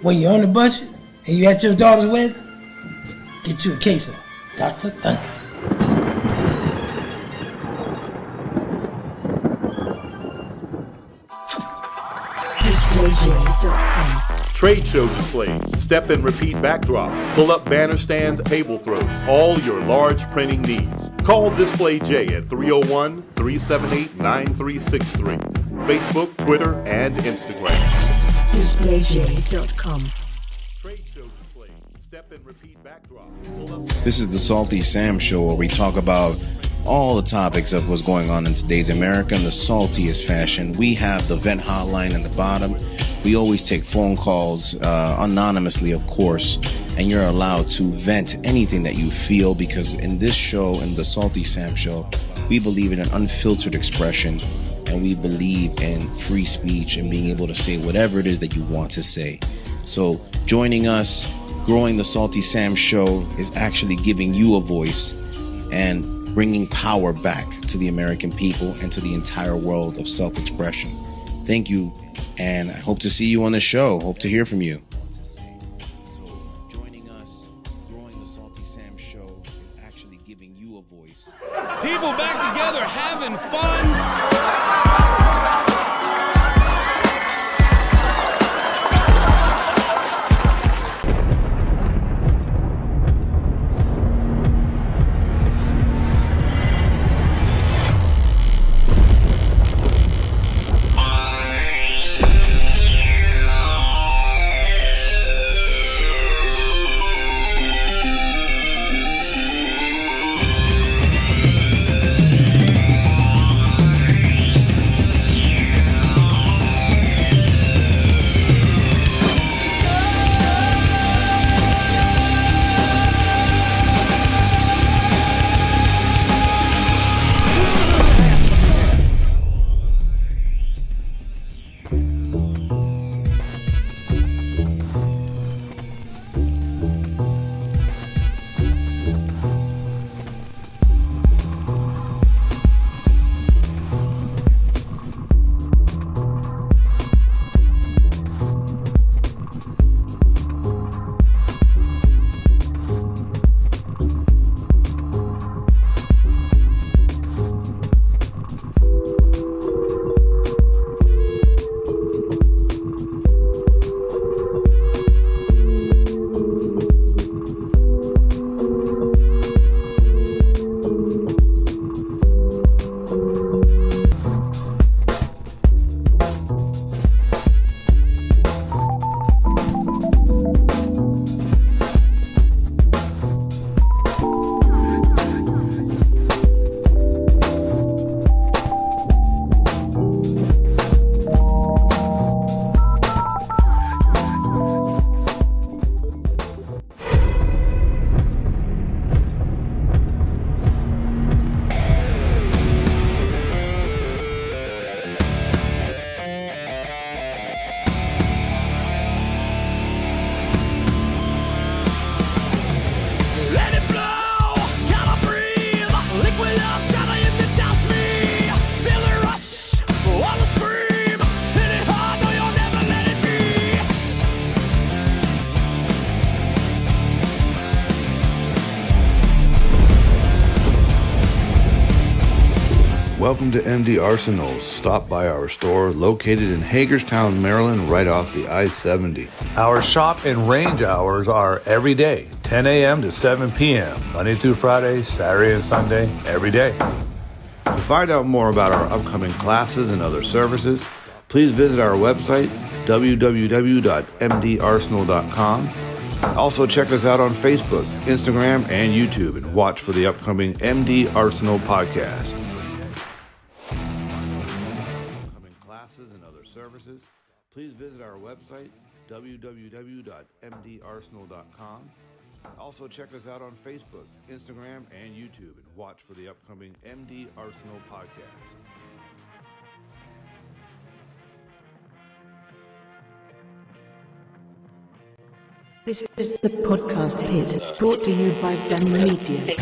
When you're on a budget and you at your daughter's wedding, get you a case of Dr. Thunder. Trade show displays, step and repeat backdrops, pull-up banner stands, table throws, all your large printing needs. Call Display J at 301-378-9363. Facebook, Twitter, and Instagram. DisplayJ.com. Trade show displays, step and repeat backdrops, pull-up. This is the Salty Sam Show, where we talk about all the topics of what's going on in today's America in the saltiest fashion. We have the vent hotline in the bottom. We always take phone calls, anonymously, of course, and you're allowed to vent anything that you feel, because in this show, in the Salty Sam Show, we believe in an unfiltered expression, and we believe in free speech and being able to say whatever it is that you want to say. So joining us, growing the Salty Sam Show, is actually giving you a voice and bringing power back to the American people and to the entire world of self-expression. Thank you, and I hope to see you on the show. Hope to hear from you. So joining us, growing the Salty Sam Show, is actually giving you a voice. People back together having fun. Welcome to MD Arsenals. Stop by our store located in Hagerstown, Maryland, right off the I-70. Our shop and range hours are every day, 10 a.m. to 7 p.m., Monday through Friday, Saturday and Sunday, every day. To find out more about our upcoming classes and other services, please visit our website, www.mdarsenal.com. Also check us out on Facebook, Instagram, and YouTube, and watch for the upcoming MD Arsenal podcast. Upcoming classes and other services, please visit our website, www.mdarsenal.com. Also check us out on Facebook, Instagram, and YouTube, and watch for the upcoming MD Arsenal podcast. This is the Podcast Pit, brought to you by Ben Media.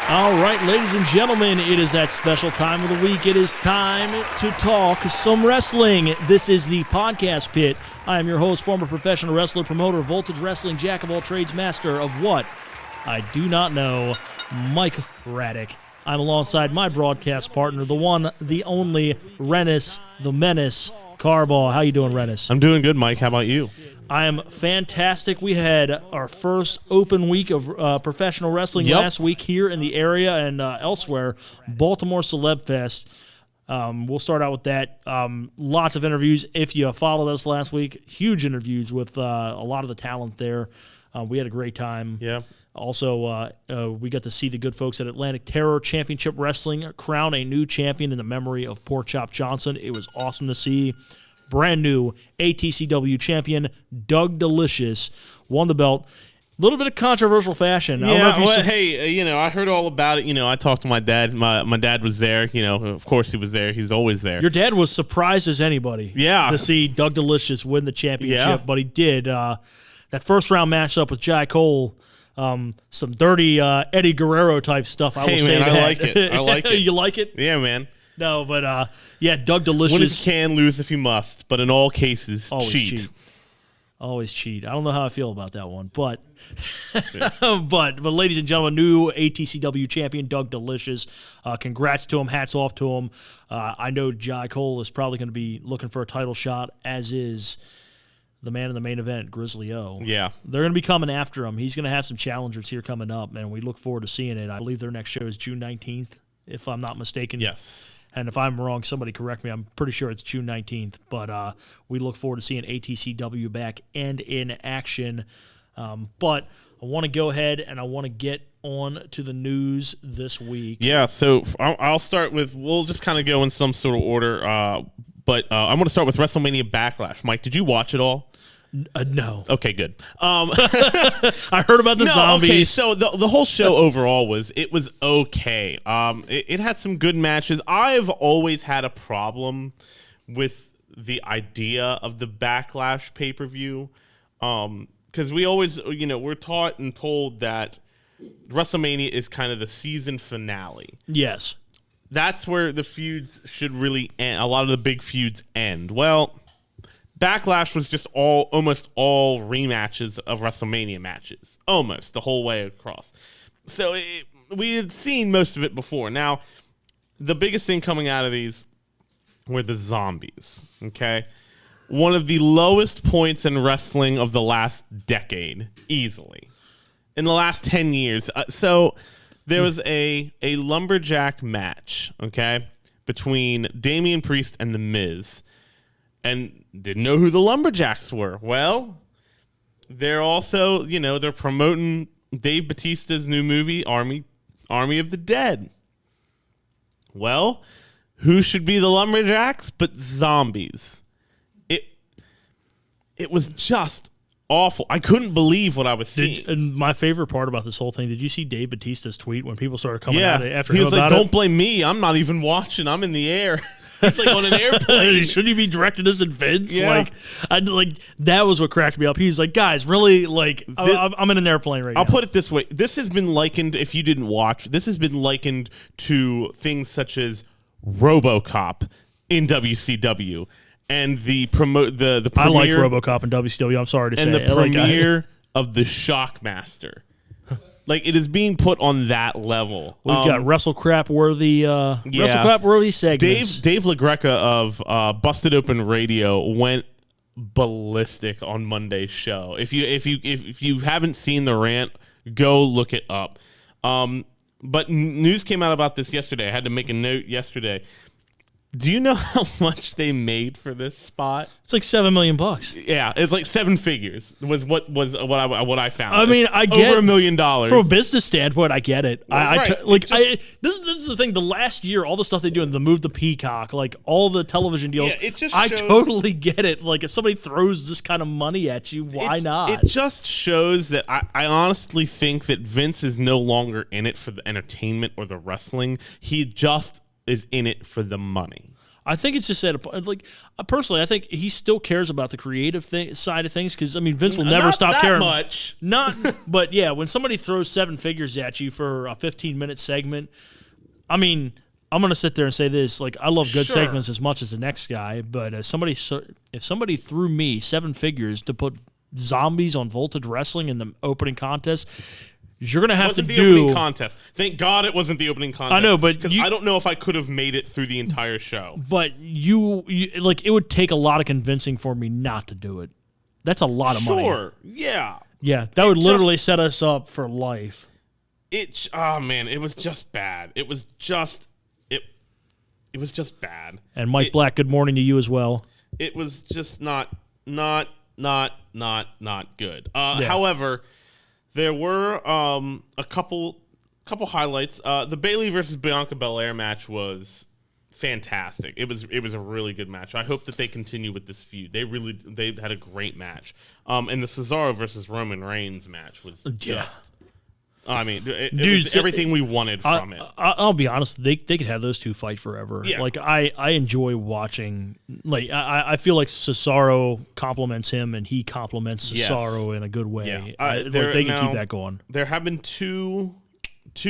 All right, ladies and gentlemen, it is that special time of the week. It is time to talk some wrestling. This is the Podcast Pit. I am your host, former professional wrestler, promoter, Voltage Wrestling, jack of all trades, master of what? I do not know, Mike Ratick. I'm alongside my broadcast partner, the one, the only, Rennes, the Menace, Carbaugh. How you doing, Rennes? I'm doing good, Mike. How about you? I am fantastic. We had our first open week of professional wrestling last week here in the area and elsewhere, Baltimore Celeb Fest. We'll start out with that. Lots of interviews. If you followed us last week, huge interviews with a lot of the talent there. We had a great time. Yeah. Also, we got to see the good folks at Atlantic Terror Championship Wrestling crown a new champion in the memory of Pork Chop Johnson. It was awesome to see. Brand new ATCW champion Doug Delicious won the belt. A little bit of controversial fashion. Yeah, I heard all about it. I talked to my dad. My dad was there. Of course he was there. He's always there. Your dad was surprised as anybody to see Doug Delicious win the championship, but he did. That first round matchup with Jai Cole, some dirty Eddie Guerrero type stuff. I like it. I like it. You like it? Yeah, man. No, but Doug Delicious. Win if you can, lose if you must, but in all cases, always cheat. Always cheat. I don't know how I feel about that one, but but ladies and gentlemen, new ATCW champion Doug Delicious. Congrats to him. Hats off to him. I know Jai Cole is probably going to be looking for a title shot, as is the man in the main event, Grizzly O. Yeah. They're going to be coming after him. He's going to have some challengers here coming up, and we look forward to seeing it. I believe their next show is June 19th, if I'm not mistaken. Yes. And if I'm wrong, somebody correct me. I'm pretty sure it's June 19th. But we look forward to seeing ATCW back and in action. But I want to go ahead and I want to get on to the news this week. Yeah, so I'll start with, we'll just kind of go in some sort of order. But I'm going to start with WrestleMania Backlash. Mike, did you watch it all? No. Okay, good. I heard about the zombies. Okay, so the whole show overall was okay. It had some good matches. I've always had a problem with the idea of the Backlash pay-per-view because we always, we're taught and told that WrestleMania is kind of the season finale. Yes. That's where the feuds should really end. A lot of the big feuds end. Well, Backlash was just almost all rematches of WrestleMania matches, almost the whole way across. So we had seen most of it before. Now, the biggest thing coming out of these were the zombies, okay? One of the lowest points in wrestling of the last decade, easily. In the last 10 years. So there was a lumberjack match, okay, between Damian Priest and The Miz. And didn't know who the Lumberjacks were. Well, they're also, they're promoting Dave Bautista's new movie, Army of the Dead. Well, who should be the Lumberjacks but zombies? It was just awful. I couldn't believe what I was seeing. And my favorite part about this whole thing, did you see Dave Bautista's tweet when people started coming out after he him was about like, it? "Don't blame me. I'm not even watching. I'm in the air." He's like on an airplane. Shouldn't you be directing this at Vince? Yeah. That was what cracked me up. He's like, guys, really, I'm in an airplane right now. I'll put it this way. This has been likened, if you didn't watch, this has been likened to things such as RoboCop in WCW and the premiere. I like RoboCop in WCW. I'm sorry to say. And the premiere of the Shockmaster. Like, it is being put on that level. We've got WrestleCrap-worthy segments. Dave LaGreca of Busted Open Radio went ballistic on Monday's show. If you haven't seen the rant, go look it up. But news came out about this yesterday. I had to make a note yesterday. Do you know how much they made for this spot? It's like $7 million. Yeah, it's like 7 figures. Was what I found. I mean, I get over $1 million from a business standpoint. I get it. Right. This is the thing. The last year, all the stuff they do, and the move to Peacock, like all the television deals. Yeah, it just I shows, totally get it. Like if somebody throws this kind of money at you, why not? It just shows that I honestly think that Vince is no longer in it for the entertainment or the wrestling. He just is in it for the money. I think it's just personally, I think he still cares about the creative side of things because I mean Vince will never stop caring. Much. But yeah, when somebody throws 7 figures at you for a 15-minute segment, I mean, I'm gonna sit there and say this: like I love good segments as much as the next guy, but if somebody threw me 7 figures to put zombies on Voltage Wrestling in the opening contest. You're going to have to do... It wasn't the opening contest. Thank God it wasn't the opening contest. I know, but... Because I don't know if I could have made it through the entire show. But you it would take a lot of convincing for me not to do it. That's a lot of money. Sure, yeah. Yeah, that would literally set us up for life. Man, it was just bad. It was just bad. And Mike Black, good morning to you as well. It was just not good. However... There were a couple highlights. The Bayley versus Bianca Belair match was fantastic. It was a really good match. I hope that they continue with this feud. They had a great match. And the Cesaro versus Roman Reigns match was just. I mean, it was everything we wanted from it. I'll be honest; they could have those two fight forever. Yeah. Like I enjoy watching. Like I feel like Cesaro compliments him, and he compliments Cesaro in a good way. Yeah. They can keep that going. There have been two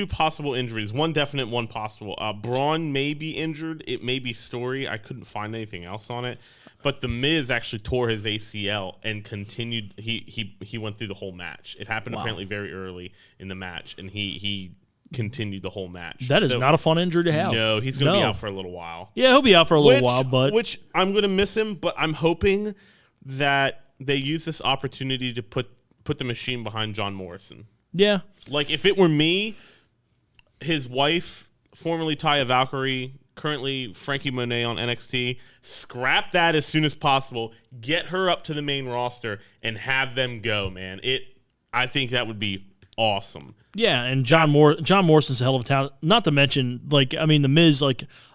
possible injuries. One definite, one possible. Braun may be injured. It may be Story. I couldn't find anything else on it. But The Miz actually tore his ACL and continued. He went through the whole match. It happened apparently very early in the match, and he continued the whole match. That is not a fun injury to have. No, he's going to be out for a little while. Yeah, he'll be out for a little while. Which I'm going to miss him, but I'm hoping that they use this opportunity to put the machine behind John Morrison. Yeah. Like, if it were me, his wife, formerly Taya Valkyrie, currently Frankie Monet on NXT, scrap that as soon as possible, get her up to the main roster, and have them go, man. I think that would be awesome. Yeah, and John Morrison's a hell of a talent. Not to mention, The Miz,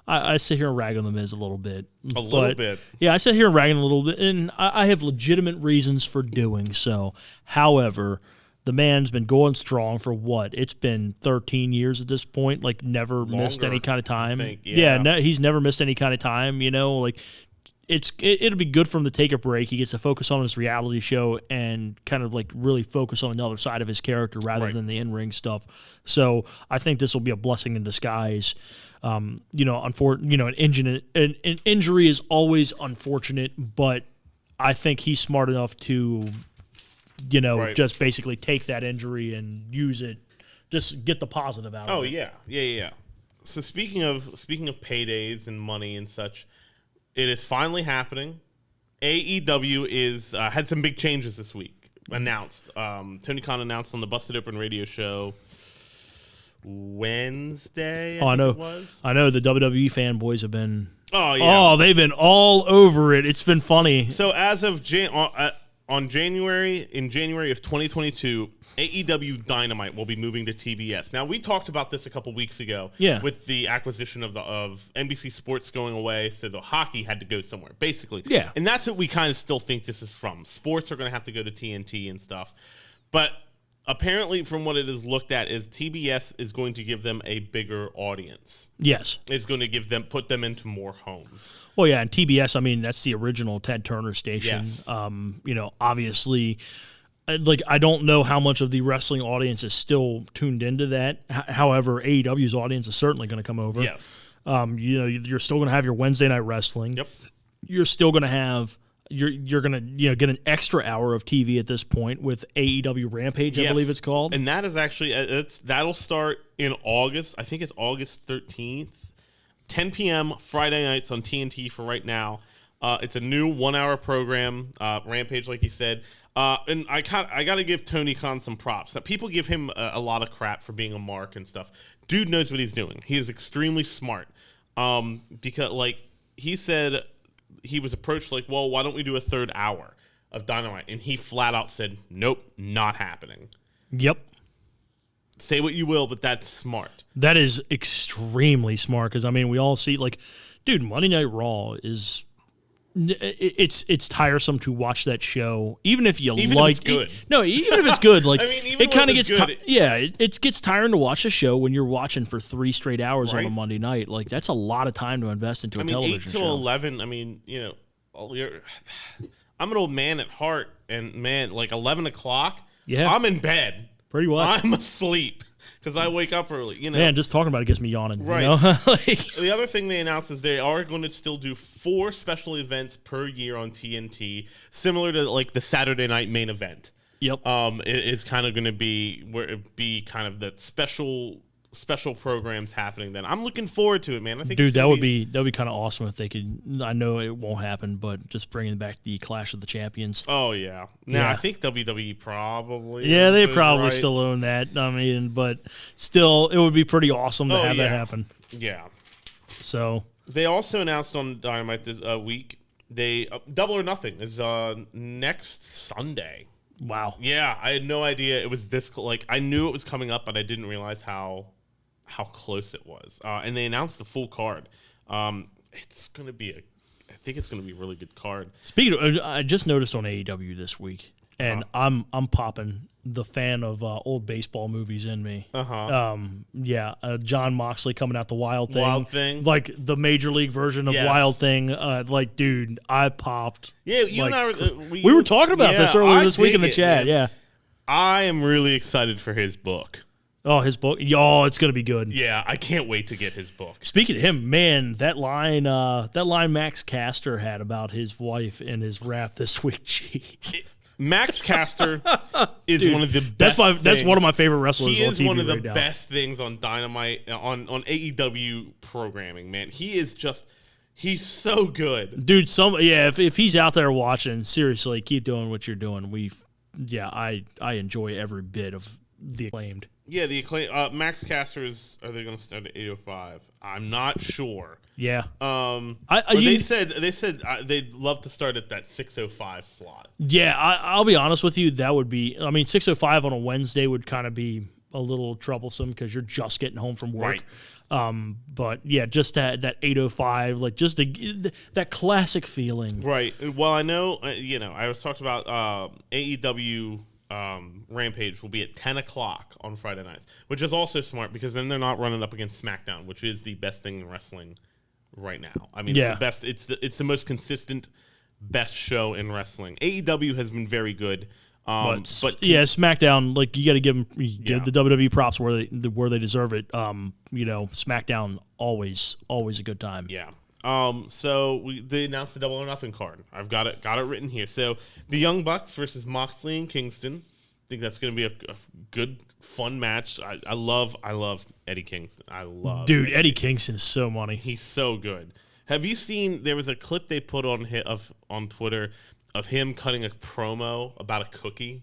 I sit here and rag on The Miz a little bit. A little bit. Yeah, I sit here and rag on a little bit, and I have legitimate reasons for doing so. However, the man's been going strong for what? It's been 13 years at this point. Never missed any kind of time. I think, he's never missed any kind of time. It'll be good for him to take a break. He gets to focus on his reality show and kind of really focus on another side of his character rather than the in-ring stuff. So I think this will be a blessing in disguise. An injury is always unfortunate, but I think he's smart enough to. Just basically take that injury and use it, just get the positive out of it. Oh, yeah. So speaking of paydays and money and such, it is finally happening. AEW is had some big changes this week announced. Tony Khan announced on the Busted Open Radio show Wednesday. I know. It was. I know the WWE fanboys have been. Oh yeah. Oh, they've been all over it. It's been funny. So as of in January of 2022, AEW Dynamite will be moving to TBS. Now, we talked about this a couple weeks ago with the acquisition of NBC Sports going away, so the hockey had to go somewhere, basically. Yeah. And that's what we kind of still think this is from. Sports are going to have to go to TNT and stuff. But apparently, from what it is looked at, is TBS is going to give them a bigger audience. Yes. It's going to put them into more homes. Well, yeah, and TBS, I mean, that's the original Ted Turner station. Yes. Obviously, I don't know how much of the wrestling audience is still tuned into that. However, AEW's audience is certainly going to come over. Yes. You're still going to have your Wednesday night wrestling. Yep. You're still going to have you're going to get an extra hour of TV at this point with AEW Rampage, I believe it's called. And that is actually that'll start in August. I think it's August 13th, 10 p.m. Friday nights on TNT for right now. It's a new 1 hour program, Rampage, like you said. And I got to give Tony Khan some props. That people give him a lot of crap for being a mark and stuff. Dude knows what he's doing. He is extremely smart. Because he said he was approached well, why don't we do a third hour of Dynamite? And he flat out said, nope, not happening. Yep. Say what you will, but that's smart. That is extremely smart because, I mean, we all see, dude, Monday Night Raw is... It's tiresome to watch that show, even if you even like. If it's good. Even if it's good, I mean, even it kind of gets. good, it gets tiring to watch a show when you're watching for 3 straight hours right. on a Monday night. That's a lot of time to invest into a television 8 show. to 11. I mean, I'm an old man at heart, and man, 11 o'clock. Yeah, I'm in bed. Pretty much. I'm asleep. Because I wake up early, Man, just talking about it gets me yawning. Right. The other thing they announced is they are going to still do 4 special events per year on TNT, similar to the Saturday night main event. Yep. It is kind of going to be where it be kind of that special programs happening. Then I'm looking forward to it, man. I think, dude, that would be kind of awesome if they could. I know it won't happen, but just bringing back the Clash of the Champions. Oh yeah. Now I think WWE probably. Yeah, they probably still own that. I mean, but still, it would be pretty awesome to have that happen. Yeah. So they also announced on Dynamite this week. They Double or Nothing is next Sunday. Wow. Yeah, I had no idea it was this. I knew it was coming up, but I didn't realize how close it was. And they announced the full card. It's going to be I think it's going to be a really good card. Speaking of, I just noticed on AEW this week, and I'm popping the fan of old baseball movies in me. John Moxley coming out the Wild Thing. Like the Major League version of Wild Thing. Dude, I popped. Yeah, you and I we were talking about this earlier this week in the chat. Man. Yeah. I am really excited for his book. Oh, his book. It's going to be good. Yeah, I can't wait to get his book. Speaking of him, man, that line Max Caster had about his wife in his rap this week, jeez. Max Caster is one of the best. That's one of my favorite wrestlers. He is on TV one of the right best things on Dynamite on AEW programming. Man, he's so good, dude. If he's out there watching, seriously, keep doing what you're doing. I enjoy every bit of the Acclaimed. Yeah, the Acclaimed. Max Caster are they going to start at 8:05? I'm not sure. Yeah. They said they'd love to start at that 6:05 slot. Yeah, I'll be honest with you. That would be. 6:05 on a Wednesday would kind of be a little troublesome because you're just getting home from work. Right. But yeah, just that 8:05, just that classic feeling. Right. Well, I know. I was talking about AEW. Rampage will be at 10 o'clock on Friday nights, which is also smart because then they're not running up against SmackDown, which is the best thing in wrestling right now. I mean, it's the best. It's the most consistent, best show in wrestling. AEW has been very good, but SmackDown, you got to give the WWE props where they deserve it. SmackDown always a good time. Yeah. So they announced the Double or Nothing card. I've got it written here. So the Young Bucks versus Moxley and Kingston. I think that's going to be a good, fun match. I love Eddie Kingston. Dude, Eddie Kingston is so money. He's so good. Have you seen? There was a clip they put on Twitter of him cutting a promo about a cookie.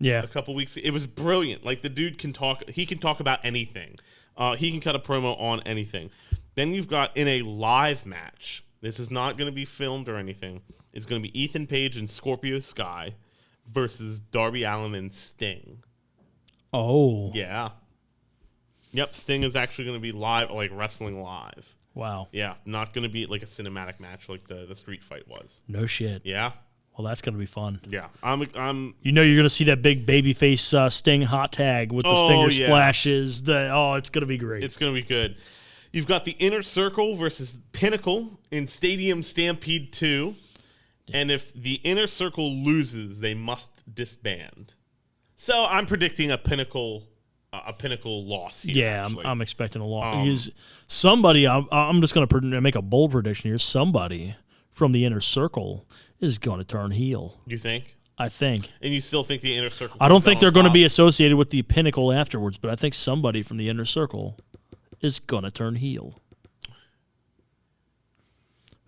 Yeah, a couple weeks. It was brilliant. The dude can talk. He can talk about anything. He can cut a promo on anything. Then you've got in a live match. This is not going to be filmed or anything. It's going to be Ethan Page and Scorpio Sky versus Darby Allin and Sting. Oh. Yeah. Yep, Sting is actually going to be live, wrestling live. Wow. Yeah, not going to be a cinematic match like the street fight was. No shit. Yeah. Well, that's going to be fun. Yeah, I'm. You know, you're going to see that big babyface Sting hot tag with the Stinger splashes. It's going to be great. It's going to be good. You've got the Inner Circle versus Pinnacle in Stadium Stampede 2. And if the Inner Circle loses, they must disband. So I'm predicting a Pinnacle loss here. Yeah, I'm expecting a loss. Somebody, I'm just going to make a bold prediction here. Somebody from the Inner Circle is going to turn heel. You think? I think. And you still think the Inner Circle? I don't think they're going to be associated with the Pinnacle afterwards, but I think somebody from the Inner Circle is going to turn heel.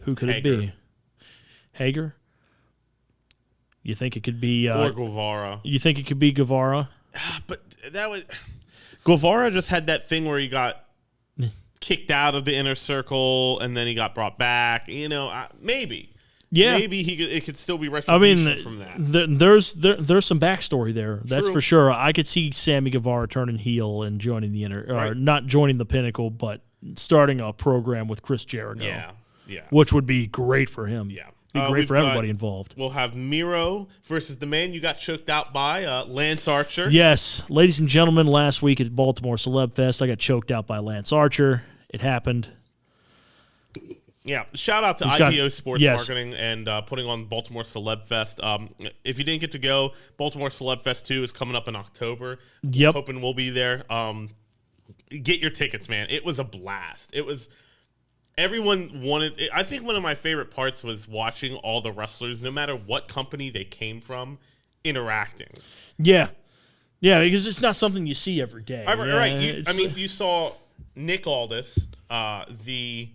Who could it be? Hager? You think it could be... or Guevara. You think it could be Guevara? But that would... Guevara just had that thing where he got kicked out of the Inner Circle, and then he got brought back. You know, maybe. Yeah. Maybe it could still be retribution from that. There's some backstory there. That's True. For sure. I could see Sammy Guevara turning heel and joining the or not joining the Pinnacle, but starting a program with Chris Jericho. Yeah. Which would be great for him. Yeah. Be great for everybody involved. We'll have Miro versus the man you got choked out by, Lance Archer. Yes. Ladies and gentlemen, last week at Baltimore Celeb Fest, I got choked out by Lance Archer. It happened. Yeah, shout out to IPO Sports Marketing and putting on Baltimore Celeb Fest. If you didn't get to go, Baltimore Celeb Fest 2 is coming up in October. Yep. Hoping we'll be there. Get your tickets, man. It was a blast. Everyone wanted – I think one of my favorite parts was watching all the wrestlers, no matter what company they came from, interacting. Yeah. Yeah, because it's not something you see every day. Right. You saw Nick Aldis, the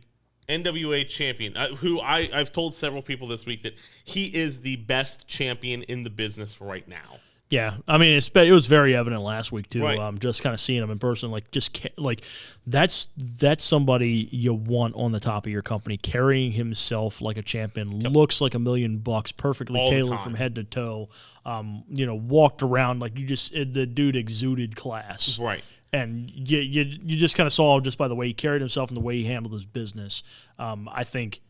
NWA champion, who I've told several people this week that he is the best champion in the business right now. Yeah, I mean, it was very evident last week too. Right. Just kind of seeing him in person, that's somebody you want on the top of your company, carrying himself like a champion, looks like $1 million, perfectly all tailored from head to toe. Walked around like the dude exuded class, right? And you just kind of saw just by the way he carried himself and the way he handled his business. I think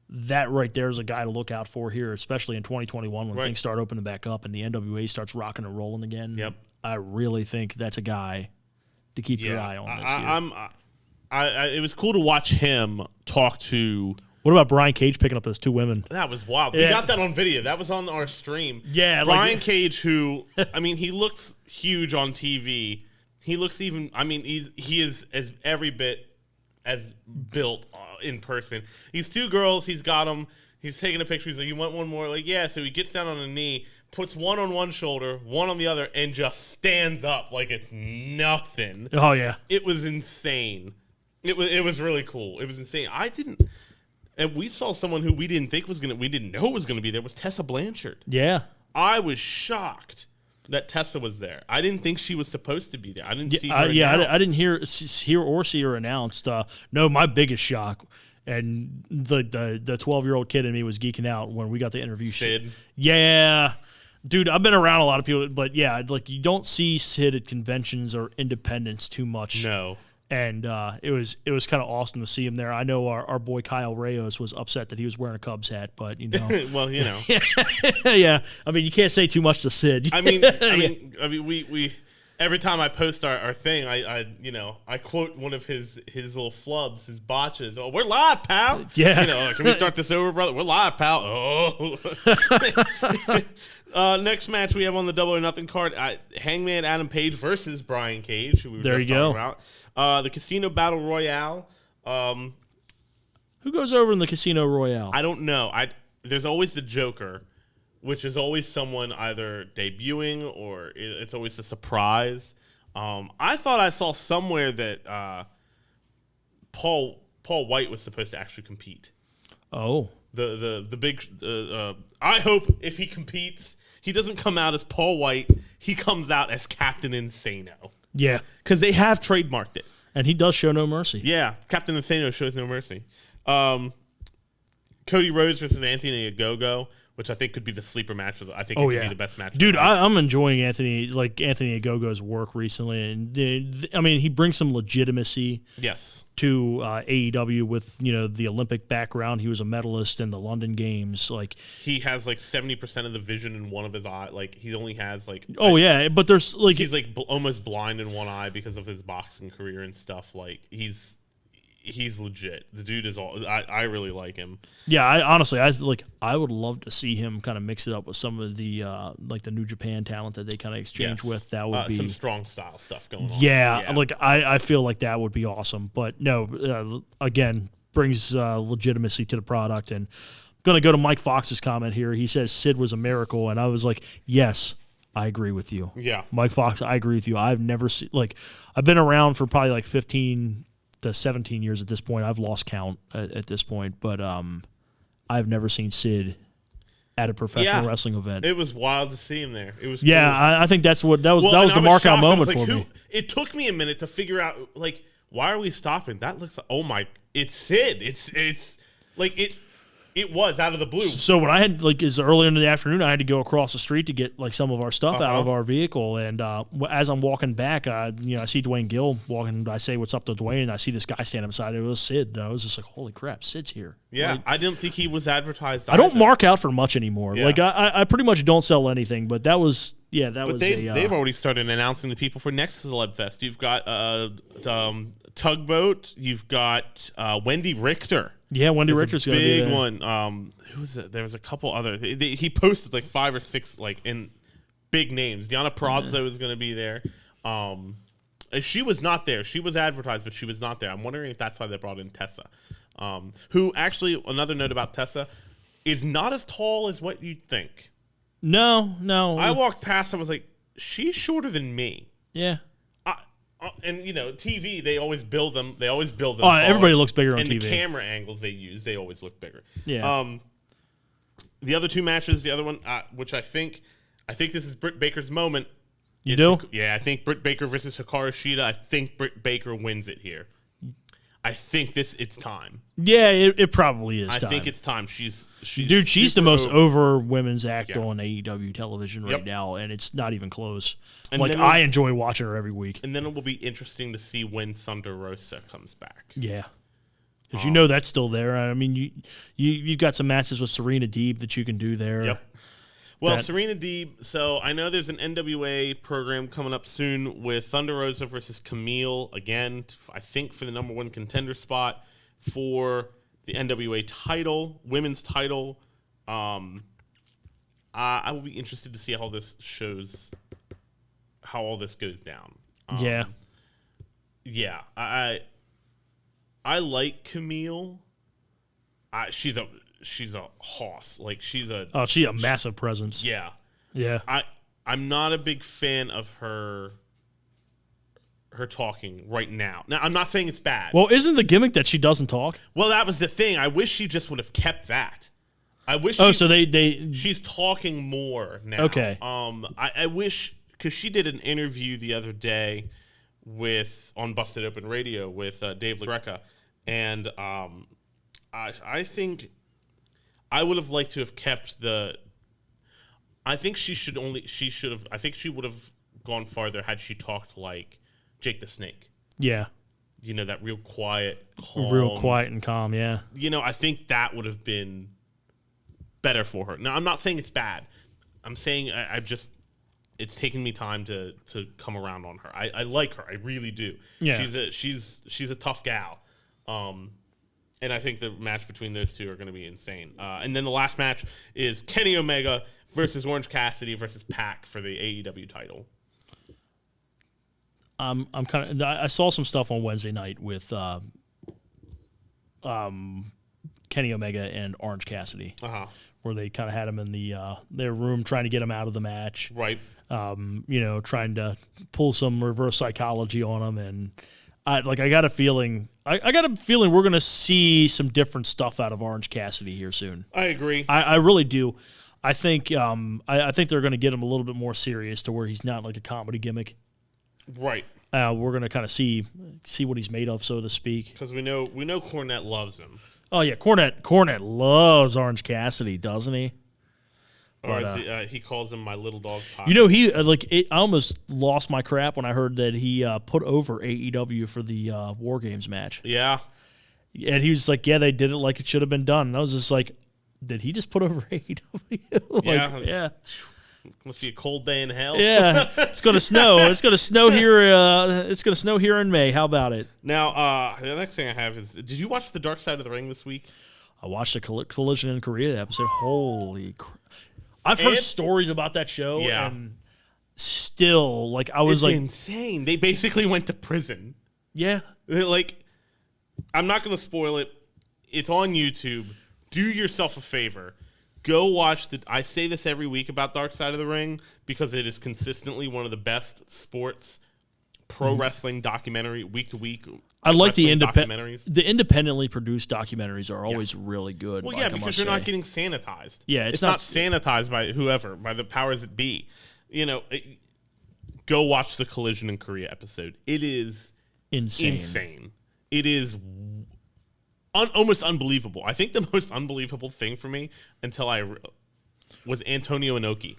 that right there is a guy to look out for here, especially in 2021 when things start opening back up and the NWA starts rocking and rolling again. Yep. I really think that's a guy to keep your eye on this year. It was cool to watch him talk to... What about Brian Cage picking up those two women? That was wild. We got that on video. That was on our stream. Yeah. Brian Cage, who, he looks huge on TV. He looks even... he is as every bit as built in person. These two girls, he's got them. He's taking a picture. He's like, you want one more? Like, yeah. So he gets down on a knee, puts one on one shoulder, one on the other, and just stands up like it's nothing. Oh, yeah. It was insane. It was really cool. It was insane. And we saw someone who we didn't know was going to be there was Tessa Blanchard. Yeah. I was shocked that Tessa was there. I didn't think she was supposed to be there. I didn't see her. I didn't hear or see her announced. No, my biggest shock, and the 12-year-old kid in me was geeking out when we got the interview. Sid. Yeah, dude, I've been around a lot of people, but yeah, you don't see Sid at conventions or independents too much. No. And it was kind of awesome to see him there. I know our boy Kyle Reyes was upset that he was wearing a Cubs hat, but well, yeah. I mean, you can't say too much to Sid. We every time I post our thing, I quote one of his little flubs, his botches. Oh, we're live, pal. Yeah. Can we start this over, brother? We're live, pal. Oh. Next match we have on the Double or Nothing card: Hangman Adam Page versus Brian Cage, who we were just talking about. The Casino Battle Royale. Who goes over in the Casino Royale? I don't know. There's always the Joker, which is always someone either debuting or it's always a surprise. I thought I saw somewhere that Paul White was supposed to actually compete. Oh. The big. I hope if he competes, he doesn't come out as Paul White. He comes out as Captain Insano. Yeah. Because they have trademarked it. And he does show no mercy. Yeah. Captain Insano shows no mercy. Cody Rhodes versus Anthony Ogogo. which I think could be the sleeper match. I think Oh, it could yeah. be the best match. Dude, I'm enjoying Anthony Ogogo's work recently, and I mean, he brings some legitimacy. Yes. To AEW with the Olympic background. He was a medalist in the London Games. Like he has like 70% of the vision in one of his eye. Like he only has like but there's like he's like almost blind in one eye because of his boxing career and stuff. Like he's legit. The dude is all. I really like him. Yeah, I would love to see him kind of mix it up with some of the like the New Japan talent that they kind of exchange with. That would be some strong style stuff going on. Yeah, like I feel like that would be awesome. But no, again, brings legitimacy to the product. And I'm gonna go to Mike Fox's comment here. He says Sid was a miracle, and I was like, yes, I agree with you. Yeah, Mike Fox, I agree with you. I've never seen I've been around for probably like 15 to 17 years at this point. I've lost count at this point, but I've never seen Sid at a professional wrestling event. It was wild to see him there. It was cool. I think that was the mark-out moment for me. It took me a minute to figure out like why are we stopping? That looks like, oh my, it's Sid. It's like it was out of the blue. So when I had is earlier in the afternoon, I had to go across the street to get like some of our stuff out of our vehicle. And as I'm walking back, I see Dwayne Gill walking. I say, "What's up to Dwayne?" And I see this guy standing beside it. It was Sid. And I was just like, "Holy crap, Sid's here!" Yeah, I didn't think he was advertised. I don't mark out for much anymore. Yeah. Like I pretty much don't sell anything. But that was they've already started announcing the people for next Celeb Fest. You've got Tugboat. You've got Wendy Richter. Yeah, Wendy Richter's going to be big one. Who was it? There was a couple other. He posted like 5 or 6 like in big names. Diana Perazzo is going to be there. She was not there. She was advertised, but she was not there. I'm wondering if that's why they brought in Tessa. Who actually, another note about Tessa, is not as tall as what you'd think. No. I walked past. I was like, she's shorter than me. Yeah. And TV, they always build them. Oh, everybody looks bigger on and TV. And the camera angles they use, they always look bigger. Yeah. The other 2 matches, the other one, which I think this is Britt Baker's moment. You do? Yeah, I think Britt Baker versus Hikaru Shida. I think Britt Baker wins it here. I think it's time. Yeah, it probably is. I think it's time. She's the most over women's act on AEW television right now, and it's not even close. And I enjoy watching her every week. And then it will be interesting to see when Thunder Rosa comes back. Yeah, because that's still there. I mean, you've got some matches with Serena Deeb that you can do there. Yep. Well, Serena Deeb, so I know there's an NWA program coming up soon with Thunder Rosa versus Camille, again, I think for the number 1 contender spot for the NWA title, women's title. I will be interested to see how all this goes down. Yeah, I like Camille. She's a hoss. Like she's a massive presence. Yeah. I'm not a big fan of her talking right now. Now I'm not saying it's bad. Well, isn't the gimmick that she doesn't talk? Well, that was the thing. I wish she just would have kept that. I wish. She's talking more now. Okay. I wish, because she did an interview the other day on Busted Open Radio with Dave LaGreca, and I think I would have liked to have kept the. I think she would have gone farther had she talked like Jake the Snake. Yeah. That real quiet, and calm. Yeah. I think that would have been better for her. Now, I'm not saying it's bad. I'm saying it's taken me time to come around on her. I like her. I really do. Yeah. She's a tough gal. And I think the match between those two are going to be insane. And then the last match is Kenny Omega versus Orange Cassidy versus Pac for the AEW title. I'm kind of. I saw some stuff on Wednesday night with Kenny Omega and Orange Cassidy, where they kind of had him in their room trying to get him out of the match, right? Trying to pull some reverse psychology on him, and I got a feeling. I got a feeling we're going to see some different stuff out of Orange Cassidy here soon. I agree. I really do. I think I think they're going to get him a little bit more serious to where he's not like a comedy gimmick. Right. We're going to kind of see what he's made of, so to speak. Because we know Cornette loves him. Oh yeah, Cornette loves Orange Cassidy, doesn't he? Or as he calls him, my little dog pocket. You know, I almost lost my crap when I heard that he put over AEW for the War Games match. Yeah. And he was like, yeah, they did it like it should have been done. And I was just like, did he just put over AEW? Yeah. Must be a cold day in hell. Yeah. It's going to snow. It's going to snow here. It's going to snow here in May. How about it? Now, the next thing I have is, did you watch The Dark Side of the Ring this week? I watched the Collision in Korea episode. Holy crap. I've heard stories about that show. Yeah. And still, like, I was it's insane. They basically went to prison. Yeah. Like, I'm not going to spoil it. It's on YouTube. Do yourself a favor. Go watch I say this every week about Dark Side of the Ring because it is consistently one of the best sports pro wrestling documentary week to week. I like the documentaries. The independently produced documentaries are always really good. Well, yeah, because you're not getting sanitized. Yeah, it's not sanitized by whoever, by the powers that be. You know, go watch the Collision in Korea episode. It is insane. It is almost unbelievable. I think the most unbelievable thing for me until was Antonio Inoki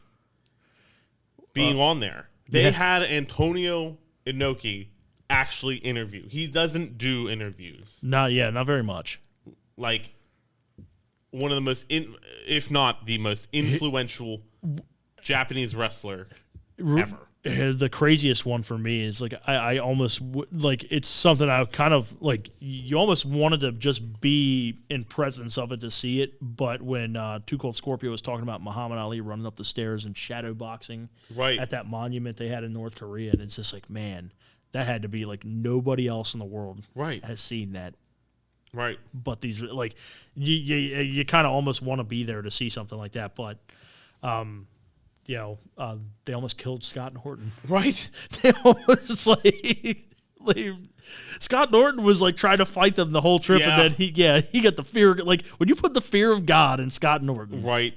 being on there. They had Antonio Inoki actually interview. He doesn't do interviews. Not very much. Like one of the most, if not the most influential Japanese wrestler ever. The craziest one for me is like I almost like it's something I kind of like. You almost wanted to just be in presence of it to see it, but when Too Cold Scorpio was talking about Muhammad Ali running up the stairs and shadow boxing at that monument they had in North Korea, and it's just like, man, that had to be like nobody else in the world has seen that. Right. But these like you kind of almost want to be there to see something like that, but. They almost killed Scott Norton. Right? They almost Scott Norton was like trying to fight them the whole trip, and then he got the fear. Like when you put the fear of God in Scott Norton, right?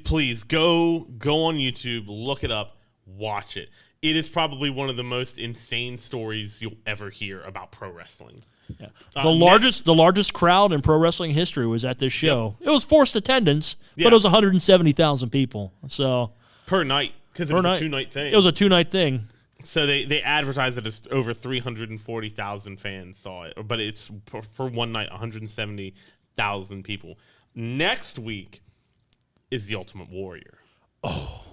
Please go on YouTube, look it up, watch it. It is probably one of the most insane stories you'll ever hear about pro wrestling. Yeah. The largest crowd in pro wrestling history was at this show. Yep. It was forced attendance, but it was 170,000 people. So per night, because it was a 2-night thing. It was a 2-night thing. So they advertised it as over 340,000 fans saw it, but it's for one night 170,000 people. Next week is the Ultimate Warrior. Oh,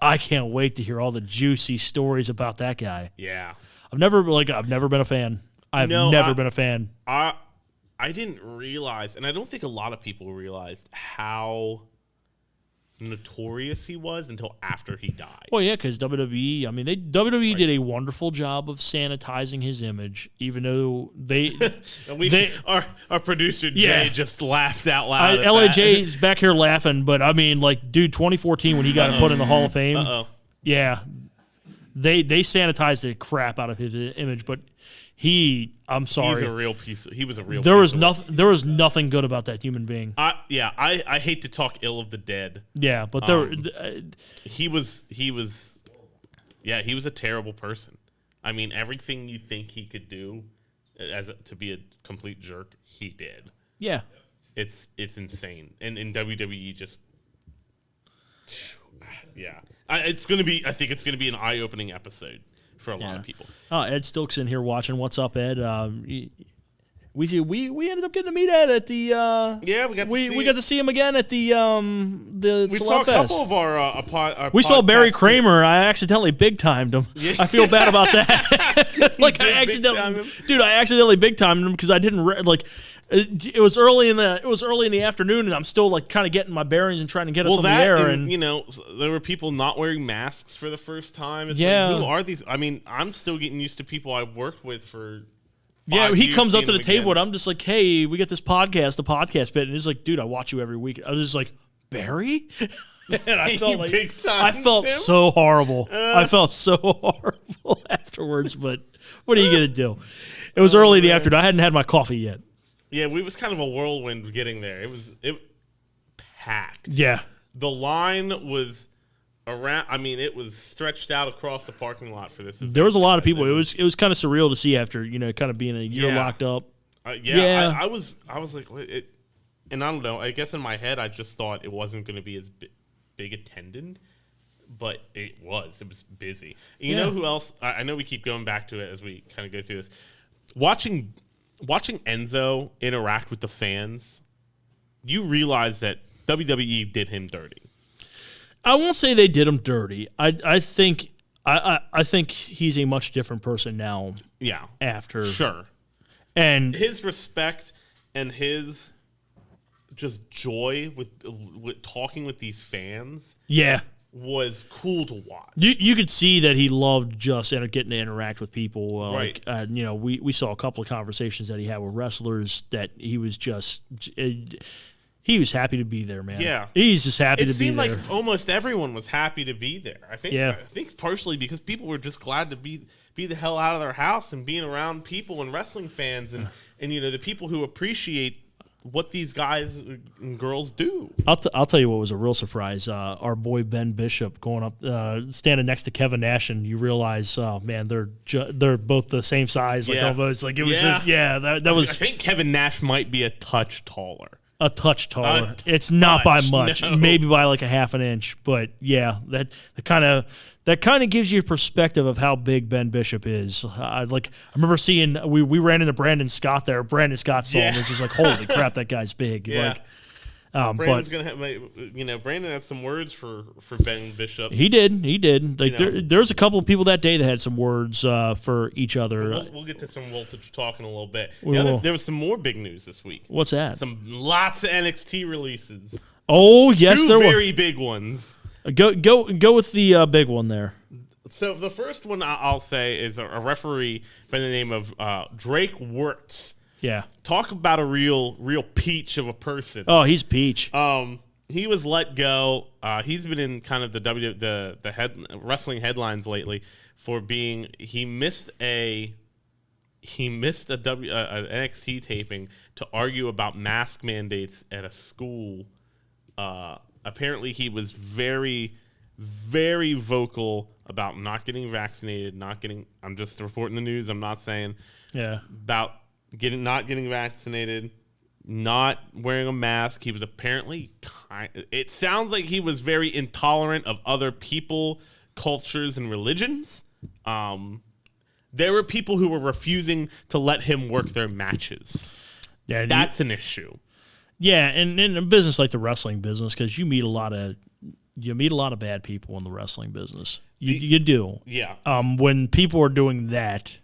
I can't wait to hear all the juicy stories about that guy. Yeah, I've never been a fan. I've never been a fan. I didn't realize, and I don't think a lot of people realized how notorious he was until after he died. Well, yeah, because WWE, WWE did a wonderful job of sanitizing his image, even though our producer Jay just laughed out loud. LAJ's back here laughing, but I mean, like, dude, 2014 when he got put in the Hall of Fame, yeah, they sanitized the crap out of his image, but. I'm sorry. He was a real piece of There was nothing good about that human being. I hate to talk ill of the dead. Yeah, but he was a terrible person. I mean, everything you think he could do to be a complete jerk, he did. Yeah. It's insane. And in WWE just I think it's going to be an eye-opening episode for a lot of people. Ed Stilk's in here watching. What's up, Ed? We ended up getting to meet Ed at the. We got to see him again at the we saw a couple of our we saw Barry Kramer. I accidentally big timed him. Yeah. I feel bad about that. I accidentally big timed him because I didn't It was early in the afternoon, and I'm still like kind of getting my bearings and trying to get us on the air. And there were people not wearing masks for the first time. It's like, who are these? I mean, I'm still getting used to people I've worked with for. 5 he years, comes up to the table, and I'm just like, "Hey, we got this podcast, the podcast bit," and he's like, "Dude, I watch you every week." I was just like, "Barry," and I felt so horrible. I felt so horrible afterwards, but what are you gonna do? It was early in the afternoon. I hadn't had my coffee yet. Yeah, we was kind of a whirlwind getting there. It packed. Yeah. The line was around. I mean, it was stretched out across the parking lot for this event. There was a lot of people. It was kind of surreal to see after kind of being a year locked up. I was like, and I don't know, I guess in my head I just thought it wasn't going to be as big attended, but it was. It was busy. You know who else? I know we keep going back to it as we kind of go through this. Watching Enzo interact with the fans, you realize that WWE did him dirty. I won't say they did him dirty. I think he's a much different person now. Yeah. After. Sure. And his respect and his just joy with talking with these fans. Yeah. Was cool to watch. You could see that he loved just getting to interact with people. Right. We saw a couple of conversations that he had with wrestlers that he was just he was happy to be there, man. Yeah. He's just happy to be there. It seemed like almost everyone was happy to be there. I think partially because people were just glad to be the hell out of their house and being around people and wrestling fans and the people who appreciate what these guys and girls do. I'll tell you what was a real surprise. Our boy Ben Bishop going up, standing next to Kevin Nash, and you realize, oh man, they're both the same size, like almost like it was. That was. I think Kevin Nash might be a touch taller. A touch taller. It's not by much, maybe by like a half an inch, but yeah, that kind of gives you a perspective of how big Ben Bishop is. I remember seeing we ran into Brandon Scott there. Brandon Scott saw him and was just like, "Holy crap, that guy's big!" Yeah. Brandon's gonna have, Brandon had some words for Ben Bishop. He did. Like there's a couple of people that day that had some words for each other. We'll get to some voltage talk in a little bit. There was some more big news this week. What's that? Lots of NXT releases. Oh yes, Two there were very big ones. Go with the big one there. So the first one I'll say is a referee by the name of Drake Wirtz. Yeah. Talk about a real peach of a person. Oh, he's peach. He was let go. He's been in kind of the wrestling headlines lately for being he missed a NXT taping to argue about mask mandates at a school. Apparently he was very, very vocal about not getting vaccinated, I'm just reporting the news, I'm not saying. Yeah. About not getting vaccinated, not wearing a mask. He was apparently it sounds like he was very intolerant of other people, cultures, and religions. There were people who were refusing to let him work their matches. Yeah, that's an issue. Yeah, and in a business like the wrestling business, because you meet a lot of bad people in the wrestling business. You do. Yeah. When people are doing that,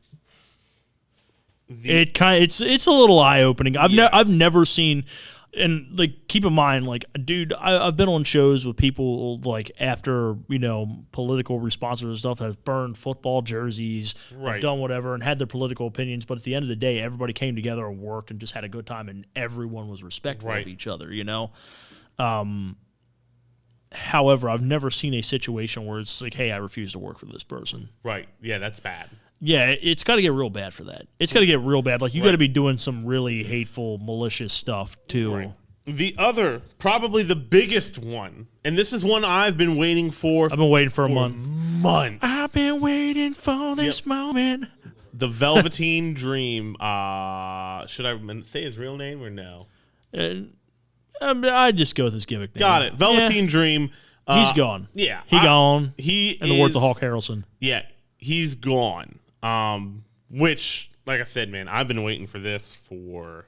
it's a little eye opening. I've never seen, and like keep in mind, like dude, I've been on shows with people like after political responses and stuff have burned football jerseys, right, done whatever, and had their political opinions. But at the end of the day, everybody came together and worked and just had a good time, and everyone was respectful of each other. However, I've never seen a situation where it's like, hey, I refuse to work for this person. Right. Yeah, that's bad. Yeah, it's got to get real bad for that. It's got to get real bad. Like, you got to be doing some really hateful, malicious stuff, too. Right. The other, probably the biggest one, and this is one I've been waiting for. I've been waiting for a month. I've been waiting for this moment. The Velveteen Dream. Should I say his real name or no? I just go with his gimmick name. Got it. Velveteen Dream. He's gone. Yeah. Gone. In the words of Hulk Harrelson. Yeah, he's gone. Which, like I said, man, I've been waiting for this for...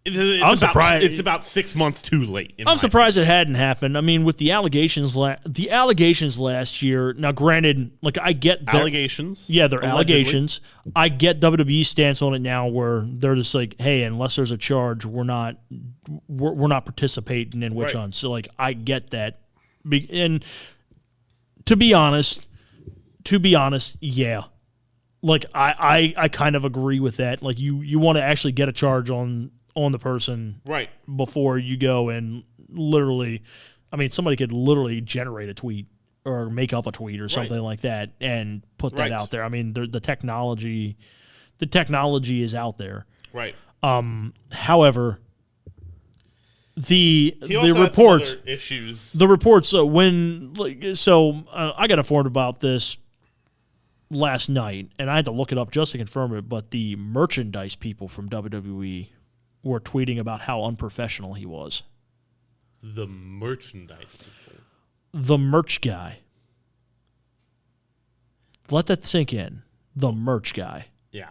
I'm surprised. It's about 6 months too late. I'm surprised it hadn't happened. I mean, with the allegations last year. Now, granted, like I get allegations. Yeah, they're allegations. I get WWE's stance on it now, where they're just like, hey, unless there's a charge, we're not participating in witch hunts. So, like, I get that. And to be honest, yeah. Like I kind of agree with that. Like you want to actually get a charge on the person right before you go and literally, I mean, somebody could literally generate a tweet or make up a tweet or something like that and put that out there. I mean, the technology is out there. Right. However, the reports issues. The reports I got informed about this last night, and I had to look it up just to confirm it, but the merchandise people from WWE were tweeting about how unprofessional he was. The merchandise people. The merch guy. Let that sink in. The merch guy. Yeah.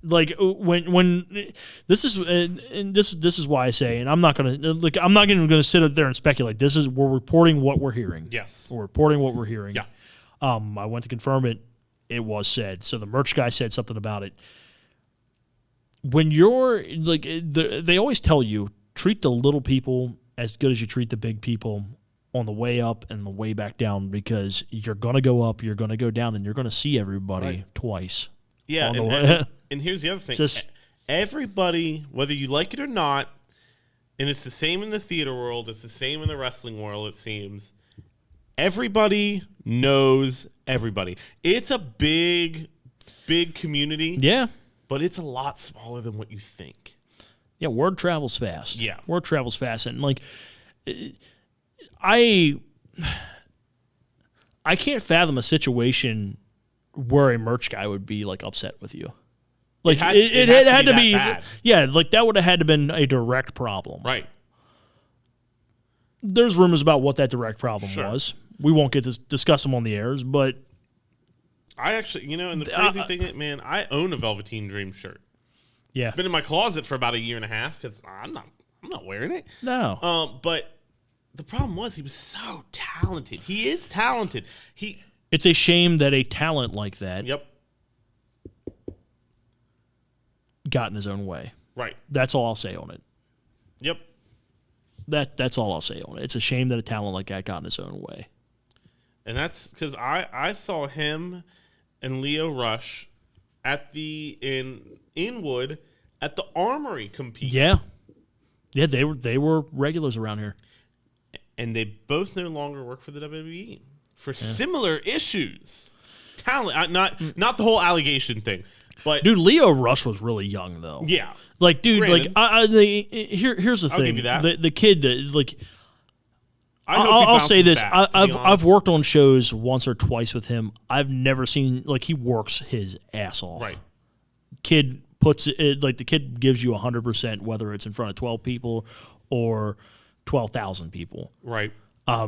Like when this is and this is why I say, and I'm not even gonna sit up there and speculate. We're reporting what we're hearing. Yes. We're reporting what we're hearing. Yeah. I went to confirm it. It was said. So the merch guy said something about it. When you're like, they always tell you, treat the little people as good as you treat the big people on the way up and the way back down, because you're going to go up, you're going to go down, and you're going to see everybody twice. Yeah, and here's the other thing. Everybody, whether you like it or not, and it's the same in the theater world, it's the same in the wrestling world, it seems, everybody knows everybody. It's a big community. Yeah. But it's a lot smaller than what you think. Yeah, word travels fast. Yeah. Word travels fast. And, like, I can't fathom a situation where a merch guy would be, like, upset with you. Like, it had to be bad. Yeah, like, that would have had to been a direct problem. Right. There's rumors about what that direct problem Sure. was. We won't get to discuss them on the airs, but I actually, and the crazy thing, man, I own a Velveteen Dream shirt. yeah. It's been in my closet for about a year and a half because I'm not wearing it. No. But the problem was he was so talented. He is talented. It's a shame that a talent like that Yep. got in his own way. Right. That's all I'll say on it. Yep. That's all I'll say on it. It's a shame that a talent like that got in his own way. And that's because I saw him and Leo Rush in Inwood at the Armory compete. Yeah. Yeah, they were regulars around here. And they both no longer work for the WWE for similar issues. Talent, not the whole allegation thing, but Dude, Leo Rush was really young though. yeah. Like, dude, Granted. here's the I'll thing. give you that. The kid, like, I hope he I'll say bounces this. back, to be I've honest. worked on shows once or twice with him. I've never seen, like, he works his ass off. Right. Kid puts it, like, the kid gives you 100%, whether it's in front of 12 people or 12,000 people. Right. I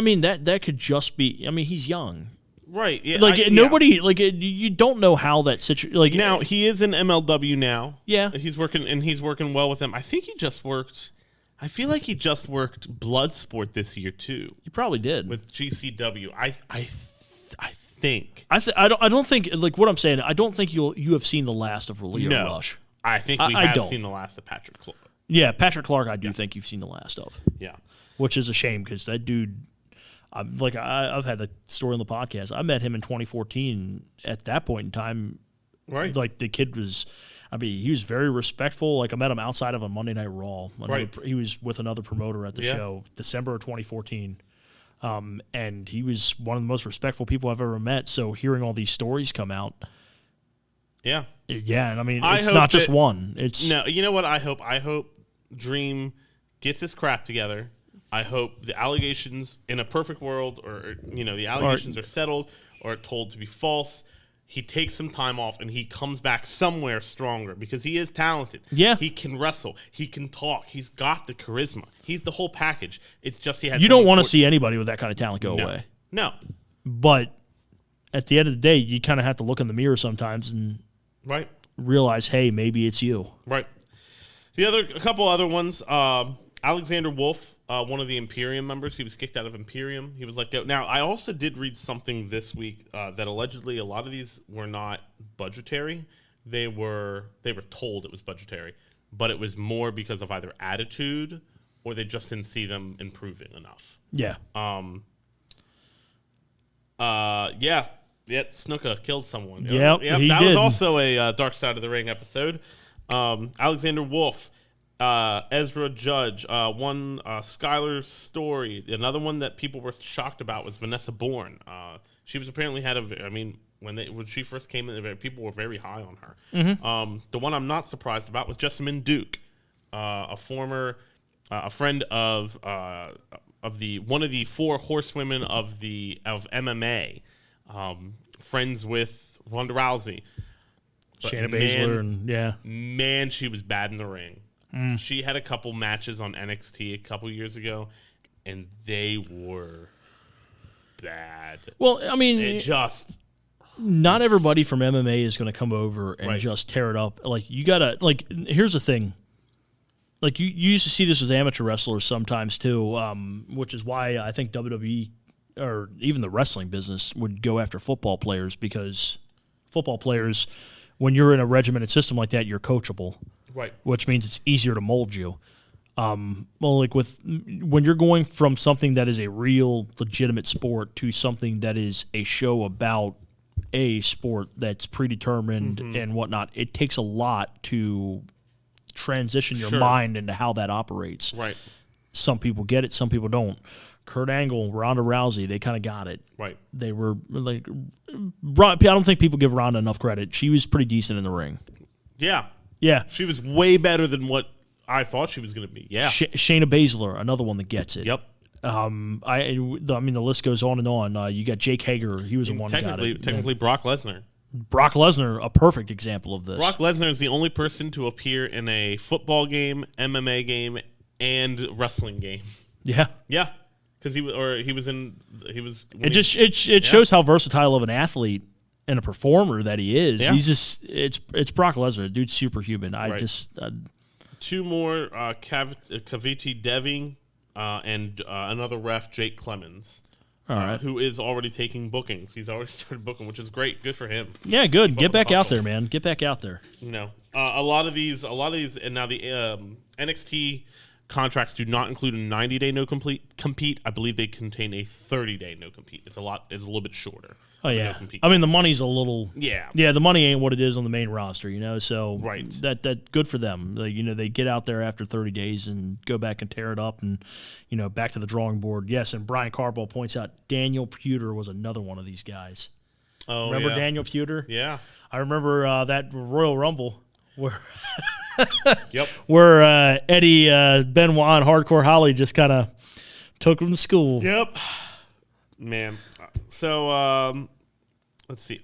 mean, that could just be, I mean, he's young. Right. Yeah. Like, nobody, like, you don't know how that situation, like, Now he is in MLW now. Yeah. He's working well with them. I think he just worked. I feel like he just worked Bloodsport this year too you probably did. with GCW. I think. I don't think, like, what I'm saying, I don't think you have seen the last of Leo No. Rush. I think we I have don't. seen the last of Patrick Clark. Yeah, Patrick Clark, I do think you've seen the last of. Yeah. Which is a shame because that dude, I've had the story on the podcast. I met him in 2014. At that point in time, Right. like, the kid was, I mean, he was very respectful. Like, I met him outside of a Monday Night Raw. Right. He was with another promoter at the Yeah. show, December of 2014. And he was one of the most respectful people I've ever met. So hearing all these stories come out, Yeah. yeah, and I mean, I it's hope not just that- one. It's No, you know what I hope? I hope Dream gets his crap together. I hope the allegations in a perfect world, or the allegations are settled or told to be false. He takes some time off and he comes back somewhere stronger because he is talented. Yeah. He can wrestle. He can talk. He's got the charisma. He's the whole package. It's just he had. you don't want to see anybody with that kind of talent go no. away. No. But at the end of the day, you kind of have to look in the mirror sometimes and Right. realize, hey, maybe it's you. Right. A couple other ones. Alexander Wolf, one of the Imperium members, he was kicked out of Imperium. He was let go. Now, I also did read something this week that allegedly a lot of these were not budgetary. They were told it was budgetary, but it was more because of either attitude or they just didn't see them improving enough. Yeah. Snuka killed someone. Yep, he that was did. also a Dark Side of the Ring episode. Alexander Wolf, Ezra Judge, one Skylar Story. Another one that people were shocked about was Vanessa Bourne. She was apparently when she first came in, people were very high on her. Mm-hmm. The one I'm not surprised about was Jessamine Duke, a friend of one of the four horsewomen of MMA, friends with Ronda Rousey. But Shayna Baszler and man, she was bad in the ring. She had a couple matches on NXT a couple years ago, and they were bad. Well, I mean, it just not everybody from MMA is going to come over and Right. just tear it up. Like, you got to, like, here's the thing. Like, you used to see this with amateur wrestlers sometimes, too, which is why I think WWE or even the wrestling business would go after football players, because football players, when you're in a regimented system like that, you're coachable. Right. Which means it's easier to mold you. Well, like when you're going from something that is a real, legitimate sport to something that is a show about a sport that's predetermined and whatnot, it takes a lot to transition your mind into how that operates. Right. Some people get it, some people don't. Kurt Angle, Ronda Rousey, they kind of got it. Right. They were like, I don't think people give Ronda enough credit. She was pretty decent in the ring. Yeah. Yeah. She was way better than what I thought she was going to be. Yeah. Shayna Baszler, another one that gets it. Yep. I mean, the list goes on and on. You got Jake Hager. He was the one that got it. Technically, Brock Lesnar. Brock Lesnar, a perfect example of this. Brock Lesnar is the only person to appear in a football game, MMA game, and wrestling game. Yeah. Yeah. Because he was. It shows how versatile of an athlete and a performer that he is. Yeah. He's just it's Brock Lesnar. The dude's superhuman. Right. Two more, Kaviti Devi and another ref, Jake Clemens. All right. Who is already taking bookings. He's already started booking, which is great. Good for him. Yeah, good. Get back out there, man. Get back out there. You know, a lot of these, and now the NXT contracts do not include a 90-day no compete. I believe they contain a 30-day no compete. It's a little bit shorter. Oh yeah. I mean, the money's a little. Yeah. Yeah, the money ain't what it is on the main roster, you know. So right. That good for them. They get out there after 30 days and go back and tear it up, and back to the drawing board. Yes, and Brian Carbaugh points out Daniel Puder was another one of these guys. Oh, remember yeah. Daniel Puder? Yeah. I remember that Royal Rumble where. Yep. Where Eddie Benoit and Hardcore Holly just kind of took him to school. Yep. Man. So let's see.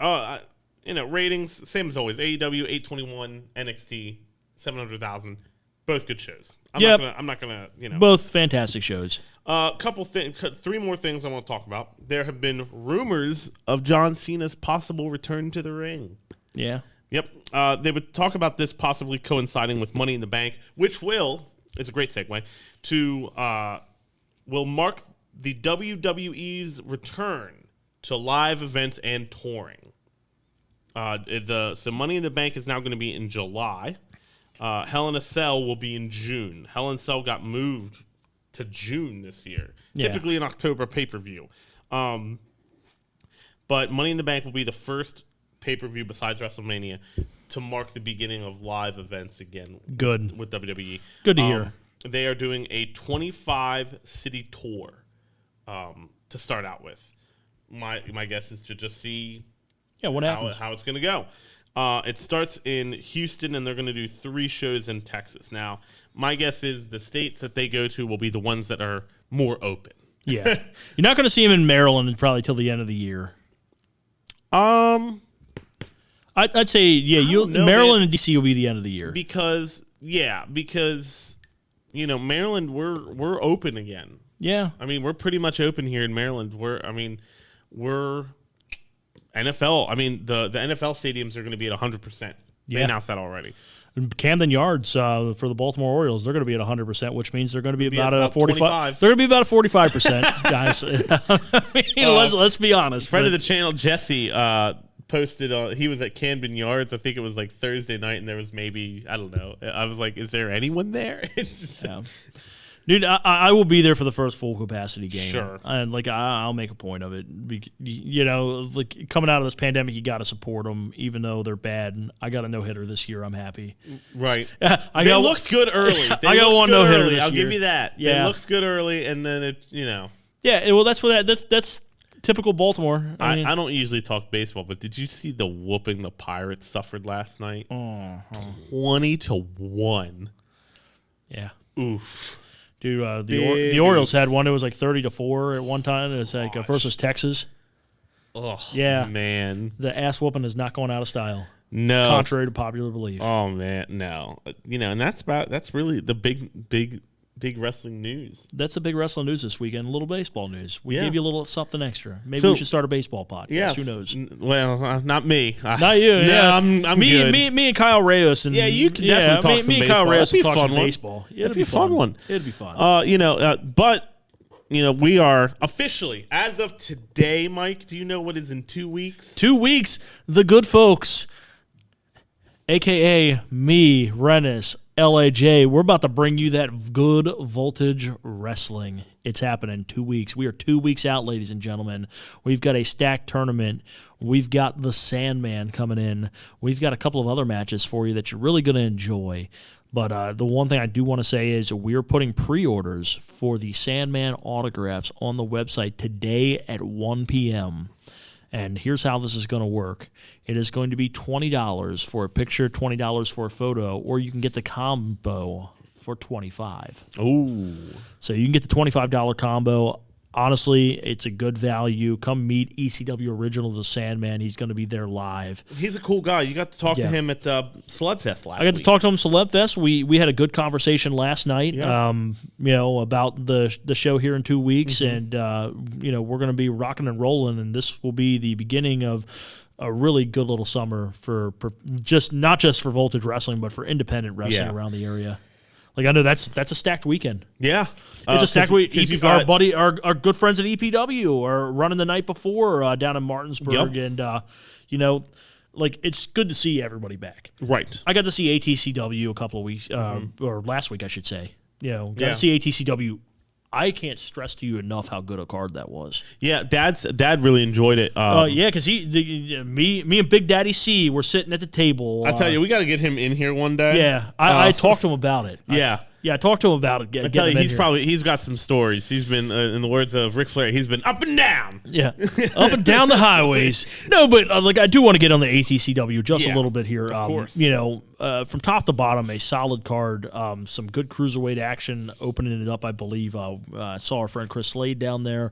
Ratings same as always. AEW 821, NXT 700,000. Both good shows. I'm not gonna. Both fantastic shows. Three more things I want to talk about. There have been rumors of John Cena's possible return to the ring. Yeah. Yep. They would talk about this possibly coinciding with Money in the Bank, which is a great segue, will mark the WWE's return to live events and touring. So Money in the Bank is now going to be in July. Hell in a Cell will be in June. Hell in a Cell got moved to June this year. Yeah. Typically an October pay-per-view. But Money in the Bank will be the first pay-per-view besides WrestleMania to mark the beginning of live events again. Good. With WWE. Good to hear. They are doing a 25-city tour to start out with. My guess is to just see what happens. How it's going to go. It starts in Houston, and they're going to do 3 shows in Texas. Now, my guess is the states that they go to will be the ones that are more open. Yeah. You're not going to see him in Maryland probably till the end of the year. I'd say, Maryland and D.C. will be the end of the year. Because Maryland, we're open again. Yeah. I mean, we're pretty much open here in Maryland. We're NFL. I mean, the NFL stadiums are going to be at 100%. They announced that already. Camden Yards for the Baltimore Orioles, they're going to be at 100%, which means they're going to be about a 45. 45. They're going to be about a 45%, guys. Let's be honest. Friend of the channel, Jesse, posted. He was at Camden Yards. I think it was like Thursday night, and there was maybe, I don't know. I was like, is there anyone there? Dude, I will be there for the first full capacity game. Sure. And I'll make a point of it. Coming out of this pandemic, you got to support them, even though they're bad. I got a no hitter this year. I'm happy. Right. They looked good early. I got one no hitter this year. I'll give you that. Yeah. It looks good early, and then it. Yeah. Well, that's typical Baltimore. I don't usually talk baseball, but did you see the whooping the Pirates suffered last night? 20-1. Yeah. Oof. Dude, the Orioles had one. It was like 30-4 at one time. It's like versus Texas. Oh, yeah, man. The ass whooping is not going out of style. No. Contrary to popular belief. Oh man, no. And that's really the big wrestling news. That's the big wrestling news this weekend. A little baseball news. We Yeah. gave you a little something extra. Maybe So- we should start a baseball podcast. Yes. Who knows? Well, not me. Not you. Yeah, I'm good. Me and Kyle Reyes. And Yeah, you can definitely talk some me and Kyle baseball. Reyes That'd be will a talk fun some one. baseball. Yeah, That'd be a fun one. It'd be fun. But we are officially, as of today, Mike, do you know what is in 2 weeks? 2 weeks, the good folks, a.k.a. me, Rennes, LAJ, we're about to bring you that good voltage wrestling. It's happening 2 weeks. We are 2 weeks out, ladies and gentlemen. We've got a stacked tournament. We've got the Sandman coming in. We've got a couple of other matches for you that you're really going to enjoy. But the one thing I do want to say is we're putting pre-orders for the Sandman autographs on the website today at 1 p.m., and here's how this is going to work. It is going to be $20 for a picture, $20 for a photo, or you can get the combo for $25. Ooh. So you can get the $25 combo. Honestly, it's a good value. Come meet ECW Original, the Sandman. He's going to be there live. He's a cool guy. You got to talk to him at Celebfest last week. I got to talk to him Celebfest. We had a good conversation last night, Yeah. about the show here in 2 weeks, and we're going to be rocking and rolling, and this will be the beginning of a really good little summer for just not just for Voltage Wrestling, but for independent wrestling around the area. Like, I know that's a stacked weekend. Yeah. It's a stacked week. you've Our got- our good friends at EPW are running the night before down in Martinsburg, Yep. and it's good to see everybody back. Right. I got to see ATCW a couple of weeks, or last week, I should say. Got Yeah. to see ATCW. I can't stress to you enough how good a card that was. Yeah, Dad really enjoyed it. Because me and Big Daddy C were sitting at the table. I tell you, we got to get him in here one day. Yeah, I talked to him about it. Yeah. I talked to him about it. I tell you, he's got some stories. He's been, in the words of Ric Flair, he's been up and down. Yeah, up and down the highways. No, but I do want to get on the ATCW just a little bit here. Of course. From top to bottom, a solid card. Some good cruiserweight action, opening it up. I believe I saw our friend Chris Slade down there.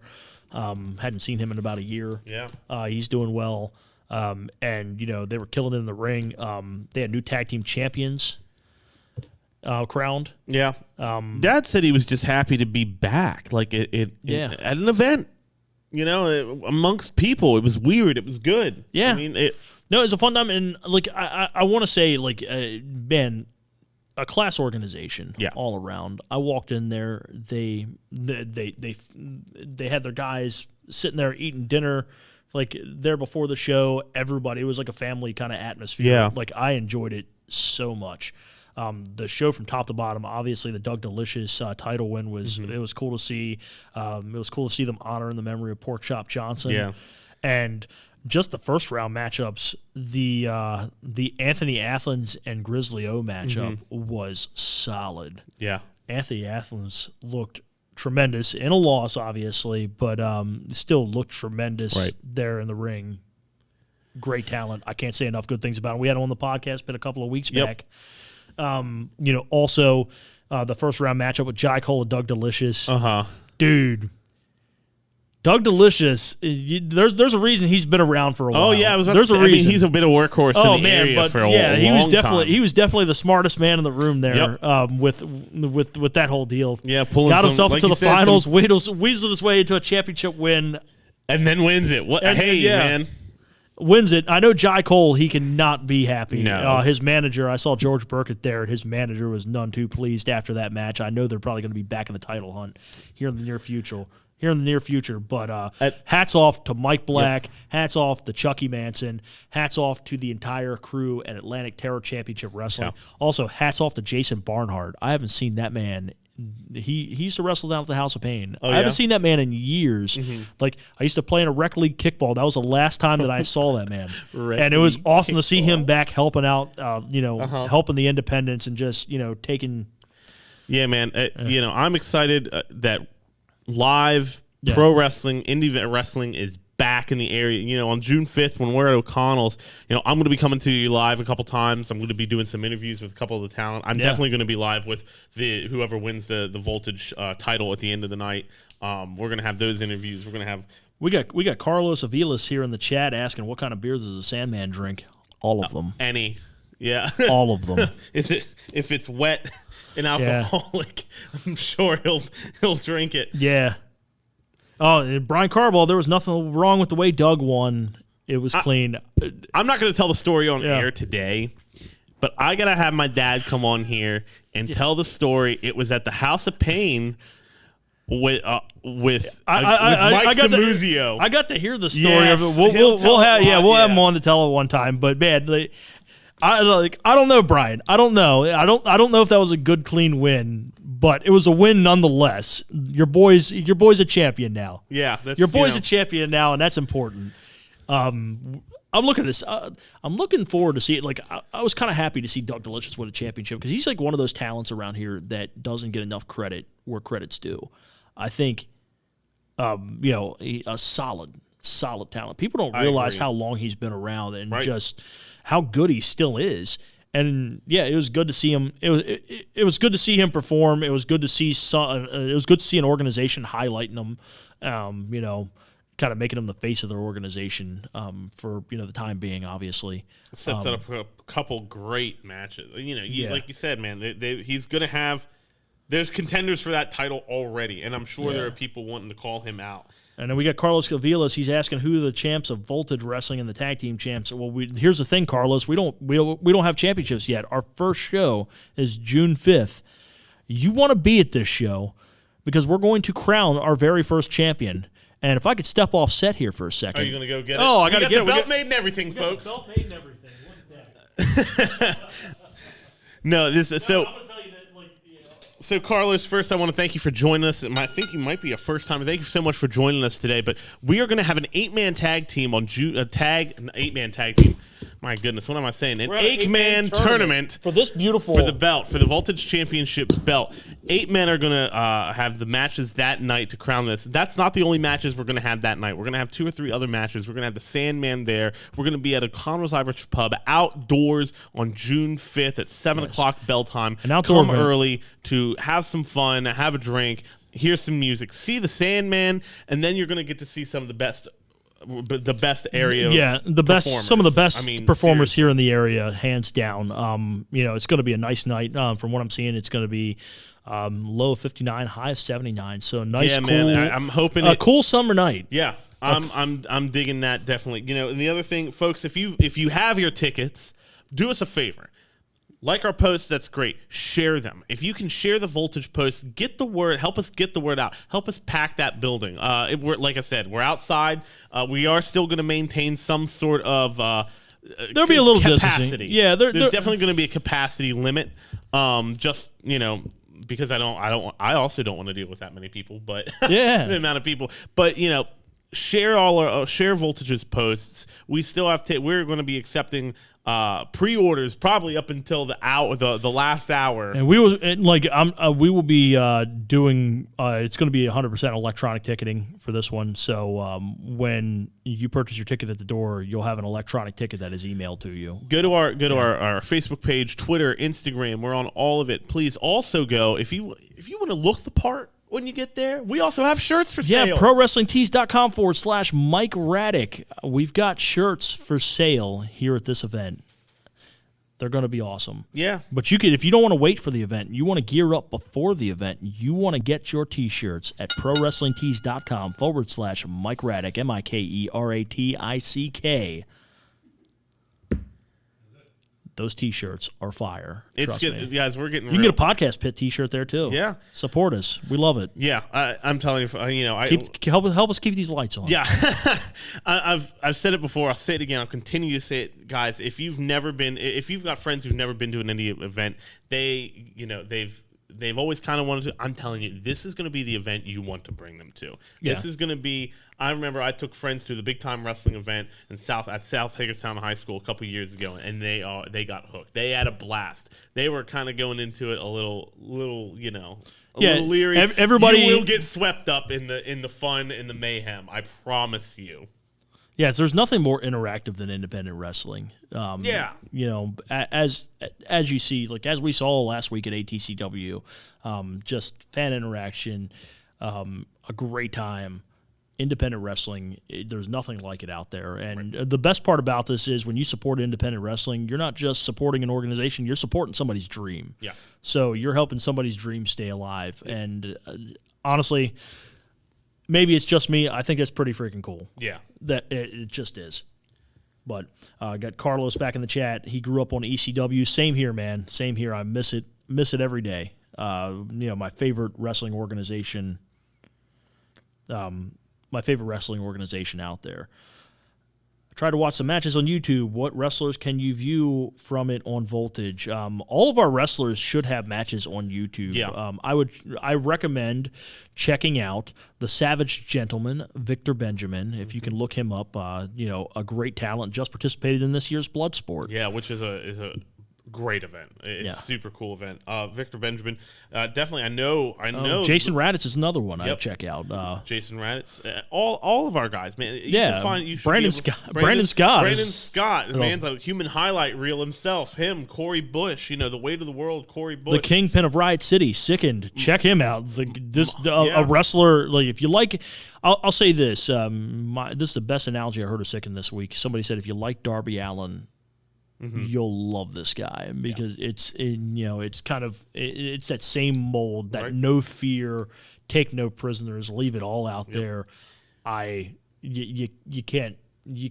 Hadn't seen him in about a year. Yeah, he's doing well. And they were killing it in the ring. They had new tag team champions crowned. Yeah. Dad said he was just happy to be back, like at an event. Amongst people, it was weird. It was good. Yeah. I mean, No, it's a fun time, and I want to say, man, a class organization, all around. I walked in there, they had their guys sitting there eating dinner, like there before the show. Everybody, it was like a family kind of atmosphere. Yeah. Like I enjoyed it so much. The show from top to bottom, obviously the Doug Delicious title win was it was cool to see. It was cool to see them honoring the memory of Pork Chop Johnson. Yeah. And just the first round matchups, the Anthony Athens and Grizzly O matchup was solid. Yeah. Anthony Athens looked tremendous in a loss, obviously, but still looked tremendous there in the ring. Great talent. I can't say enough good things about him. We had him on the podcast a couple of weeks back. Also the first round matchup with Jai Cole and Doug Delicious. Dude. Doug Delicious, there's a reason he's been around for a while. Oh yeah, there's a reason. He's a bit of workhorse in the area for a long time. He was definitely the smartest man in the room there. With that whole deal. Yeah, got himself into the finals, weaseled his way into a championship win, and then wins it. Man. Wins it. I know Jai Cole, he cannot be happy. No. His manager, I saw George Burkett there, and his manager was none too pleased after that match. I know they're probably going to be back in the title hunt here in the near future. But hats off to Mike Black, hats off to Chucky Manson, hats off to the entire crew at Atlantic Terror Championship Wrestling. Yeah. Also, hats off to Jason Barnhart. I haven't seen that man. He used to wrestle down at the House of Pain. I haven't seen that man in years. Like, I used to play in a rec league kickball. That was the last time that I saw that man. And it was awesome to see him back helping out, helping the independents and just, taking. Yeah, man. I'm excited that live pro wrestling, indie wrestling is back in the area. On June 5th when we're at O'Connell's, I'm going to be coming to you live a couple times. I'm going to be doing some interviews with a couple of the talent. I'm definitely going to be live with whoever wins the Voltage title at the end of the night. We're going to have those interviews. We're going to have We got Carlos Avilas here in the chat asking what kind of beer does the Sandman drink. All of them. Any. Yeah. All of them. If it's wet and alcoholic, I'm sure he'll drink it. Yeah. Oh, Brian Carbaugh, there was nothing wrong with the way Doug won. It was clean. I'm not going to tell the story on air today, but I got to have my dad come on here and tell the story. It was at the House of Pain with Mike DiMuzio. I got to hear the story of it. We'll have him on to tell it one time. But man, I don't know, Brian. I don't know. I don't know if that was a good, clean win, but it was a win nonetheless. Your boy's a champion now. Yeah, your boy's a champion now, and that's important. I'm looking at this. I'm looking forward to see it. Like I was kind of happy to see Doug Delicious win a championship because he's like one of those talents around here that doesn't get enough credit where credit's due. I think, a solid talent. People don't realize how long he's been around and just how good he still is. And yeah, it was good to see him. It was good to see him perform. It was good to see an organization highlighting him. Kind of making him the face of their organization for the time being. Obviously, sets up a couple great matches. Like you said, man, he's going to have. There's contenders for that title already, and I'm sure there are people wanting to call him out. And then we got Carlos Gavilas. He's asking who the champs of Voltage Wrestling and the tag team champs. Well, here's the thing, Carlos. We don't have championships yet. Our first show is June 5th. You want to be at this show because we're going to crown our very first champion. And if I could step off set here for a second. Are you going to go get it? Oh, I got to get the belt made and everything, folks. The belt made and everything. Look at that. No, this is so. I'm going to tell you that, So, Carlos, first I want to thank you for joining us. I think you might be a first time. Thank you so much for joining us today. But we are going to have an 8-man tag team on an 8-man tag team. My goodness, what am I saying? An 8-man tournament for this beautiful for the belt, for the Voltage Championship belt. 8 men are going to have the matches that night to crown this. That's not the only matches we're going to have that night. We're going to have 2 or 3 other matches. We're going to have the Sandman there. We're going to be at a Conroe's Irish Pub outdoors on June 5th at 7 o'clock bell time. An outdoor Come event. early to have some fun, have a drink, hear some music, see the Sandman, and then you're going to get to see some of the best area. Yeah, the best, some of the best performers seriously. here in the area, hands down. It's going to be a nice night. From what I'm seeing, it's going to be low of 59, high of 79. So nice, cool. Man, I'm hoping a cool summer night. Yeah, I'm digging that definitely. And the other thing, folks, if you have your tickets, do us a favor. Like our posts, that's great. Share them. If you can share the Voltage posts, get the word. Help us get the word out. Help us pack that building. Like I said, we're outside. We are still going to maintain some sort of there'll be a little capacity. distancing. Yeah, there's definitely going to be a capacity limit. Because I also don't want to deal with that many people. But yeah, the amount of people. But share share Voltage's posts. We still have we're going to be accepting pre-orders probably up until the last hour. And we will be doing. It's going to be 100% electronic ticketing for this one. So when you purchase your ticket at the door, you'll have an electronic ticket that is emailed to you. Go to our Facebook page, Twitter, Instagram. We're on all of it. Please also go if you want to look the part. When you get there, we also have shirts for sale. Yeah, ProWrestlingTees.com/Mike Ratick. We've got shirts for sale here at this event. They're going to be awesome. Yeah. But if you don't want to wait for the event, you want to gear up before the event, you want to get your T-shirts at ProWrestlingTees.com/Mike Ratick, MikeRatick. Those T-shirts are fire. It's good, guys. We're getting. You can get a Podcast Pit T-shirt there too. Yeah, support us. We love it. Yeah, I'm telling you. Help us keep these lights on. Yeah, I've said it before. I'll say it again. I'll continue to say it, guys. If you've got friends who've never been to an indie event, they've always kind of wanted to. I'm telling you, this is going to be the event you want to bring them to. Yeah. This is going to be. I remember I took friends to the big time wrestling event in South Hagerstown High School a couple years ago, and they got hooked. They had a blast. They were kind of going into it a little little leery. Everybody you will get swept up in the fun and the mayhem. I promise you. Yes, there's nothing more interactive than independent wrestling. Yeah. As you see, like as we saw last week at ATCW, just fan interaction, a great time. independent wrestling, there's nothing like it out there. And the best part about this is when you support independent wrestling, you're not just supporting an organization, you're supporting somebody's dream. Yeah. So you're helping somebody's dream stay alive. Yeah. And honestly, maybe it's just me. I think that's pretty freaking cool. Yeah. That it just is. But got Carlos back in the chat. He grew up on ECW. Same here, man. Same here. I miss it every day. My favorite wrestling organization. My favorite wrestling organization out there. I tried to watch some matches on YouTube. What wrestlers can you view from it on Voltage? All of our wrestlers should have matches on YouTube. Yeah. I recommend checking out the Savage Gentleman, Victor Benjamin. If you can look him up, a great talent, just participated in this year's Bloodsport. Yeah, which is a great event. It's a super cool event. Victor Benjamin, definitely. I know. Jason Raditz is another one I'd check out. Jason Raditz, all of our guys, man. Brandon Scott. Brandon Scott, man's a human highlight reel himself. Him, Corey Bush, the weight of the world, Corey Bush, the kingpin of Riot City, Sickened. Check him out. A wrestler. Like if you like, I'll say this. This is the best analogy I heard of Sickened this week. Somebody said if you like Darby Allin, you'll love this guy because it's that same mold, that no fear, take no prisoners, leave it all out there. You can't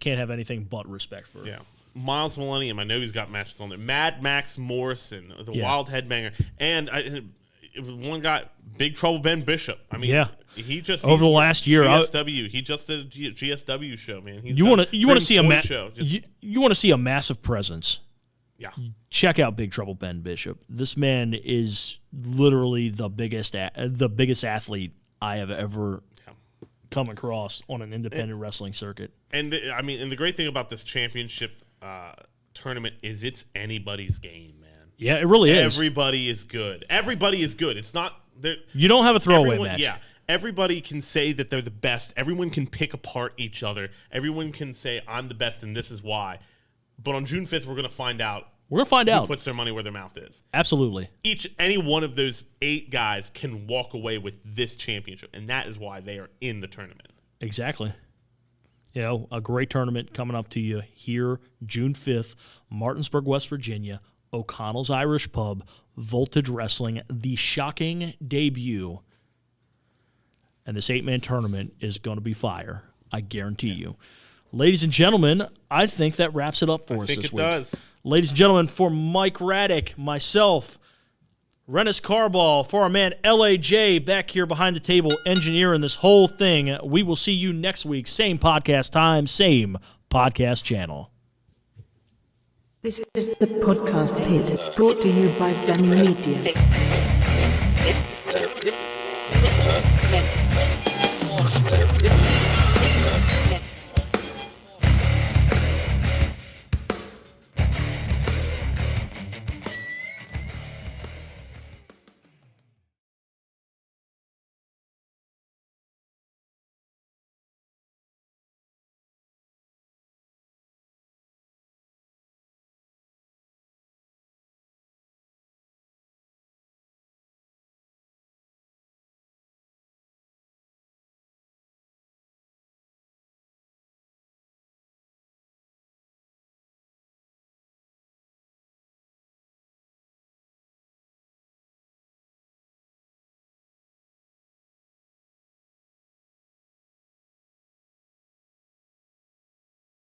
have anything but respect for. Yeah. Miles Millennium, I know he's got matches on there. Mad Max Morrison, the Wild Headbanger, and one guy, Big Trouble Ben Bishop. I mean, he just over the last year, GSW. He just did a GSW show, man. You want to see you want to see a massive presence. Yeah, check out Big Trouble Ben Bishop. This man is literally the biggest athlete I have ever come across on an independent wrestling circuit. And the great thing about this championship tournament is it's anybody's game, man. Yeah, it really is. Everybody is good. Everybody is good. It's not you don't have a throwaway match. Yeah. Everybody can say that they're the best. Everyone can pick apart each other. Everyone can say, I'm the best and this is why. But on June 5th, we're going to find out. Who puts their money where their mouth is. Absolutely. Any one of those 8 guys can walk away with this championship, and that is why they are in the tournament. Exactly. A great tournament coming up to you here, June 5th, Martinsburg, West Virginia, O'Connell's Irish Pub, Voltage Wrestling, the shocking debut. And this 8-man tournament is going to be fire. I guarantee you. Ladies and gentlemen, I think that wraps it up for us this week. I think it does. Ladies and gentlemen, for Mike Ratick, myself, Rennes Carbaugh, for our man LAJ back here behind the table engineering this whole thing, we will see you next week. Same podcast time, same podcast channel. This is the Podcast Pit, brought to you by Ben Media.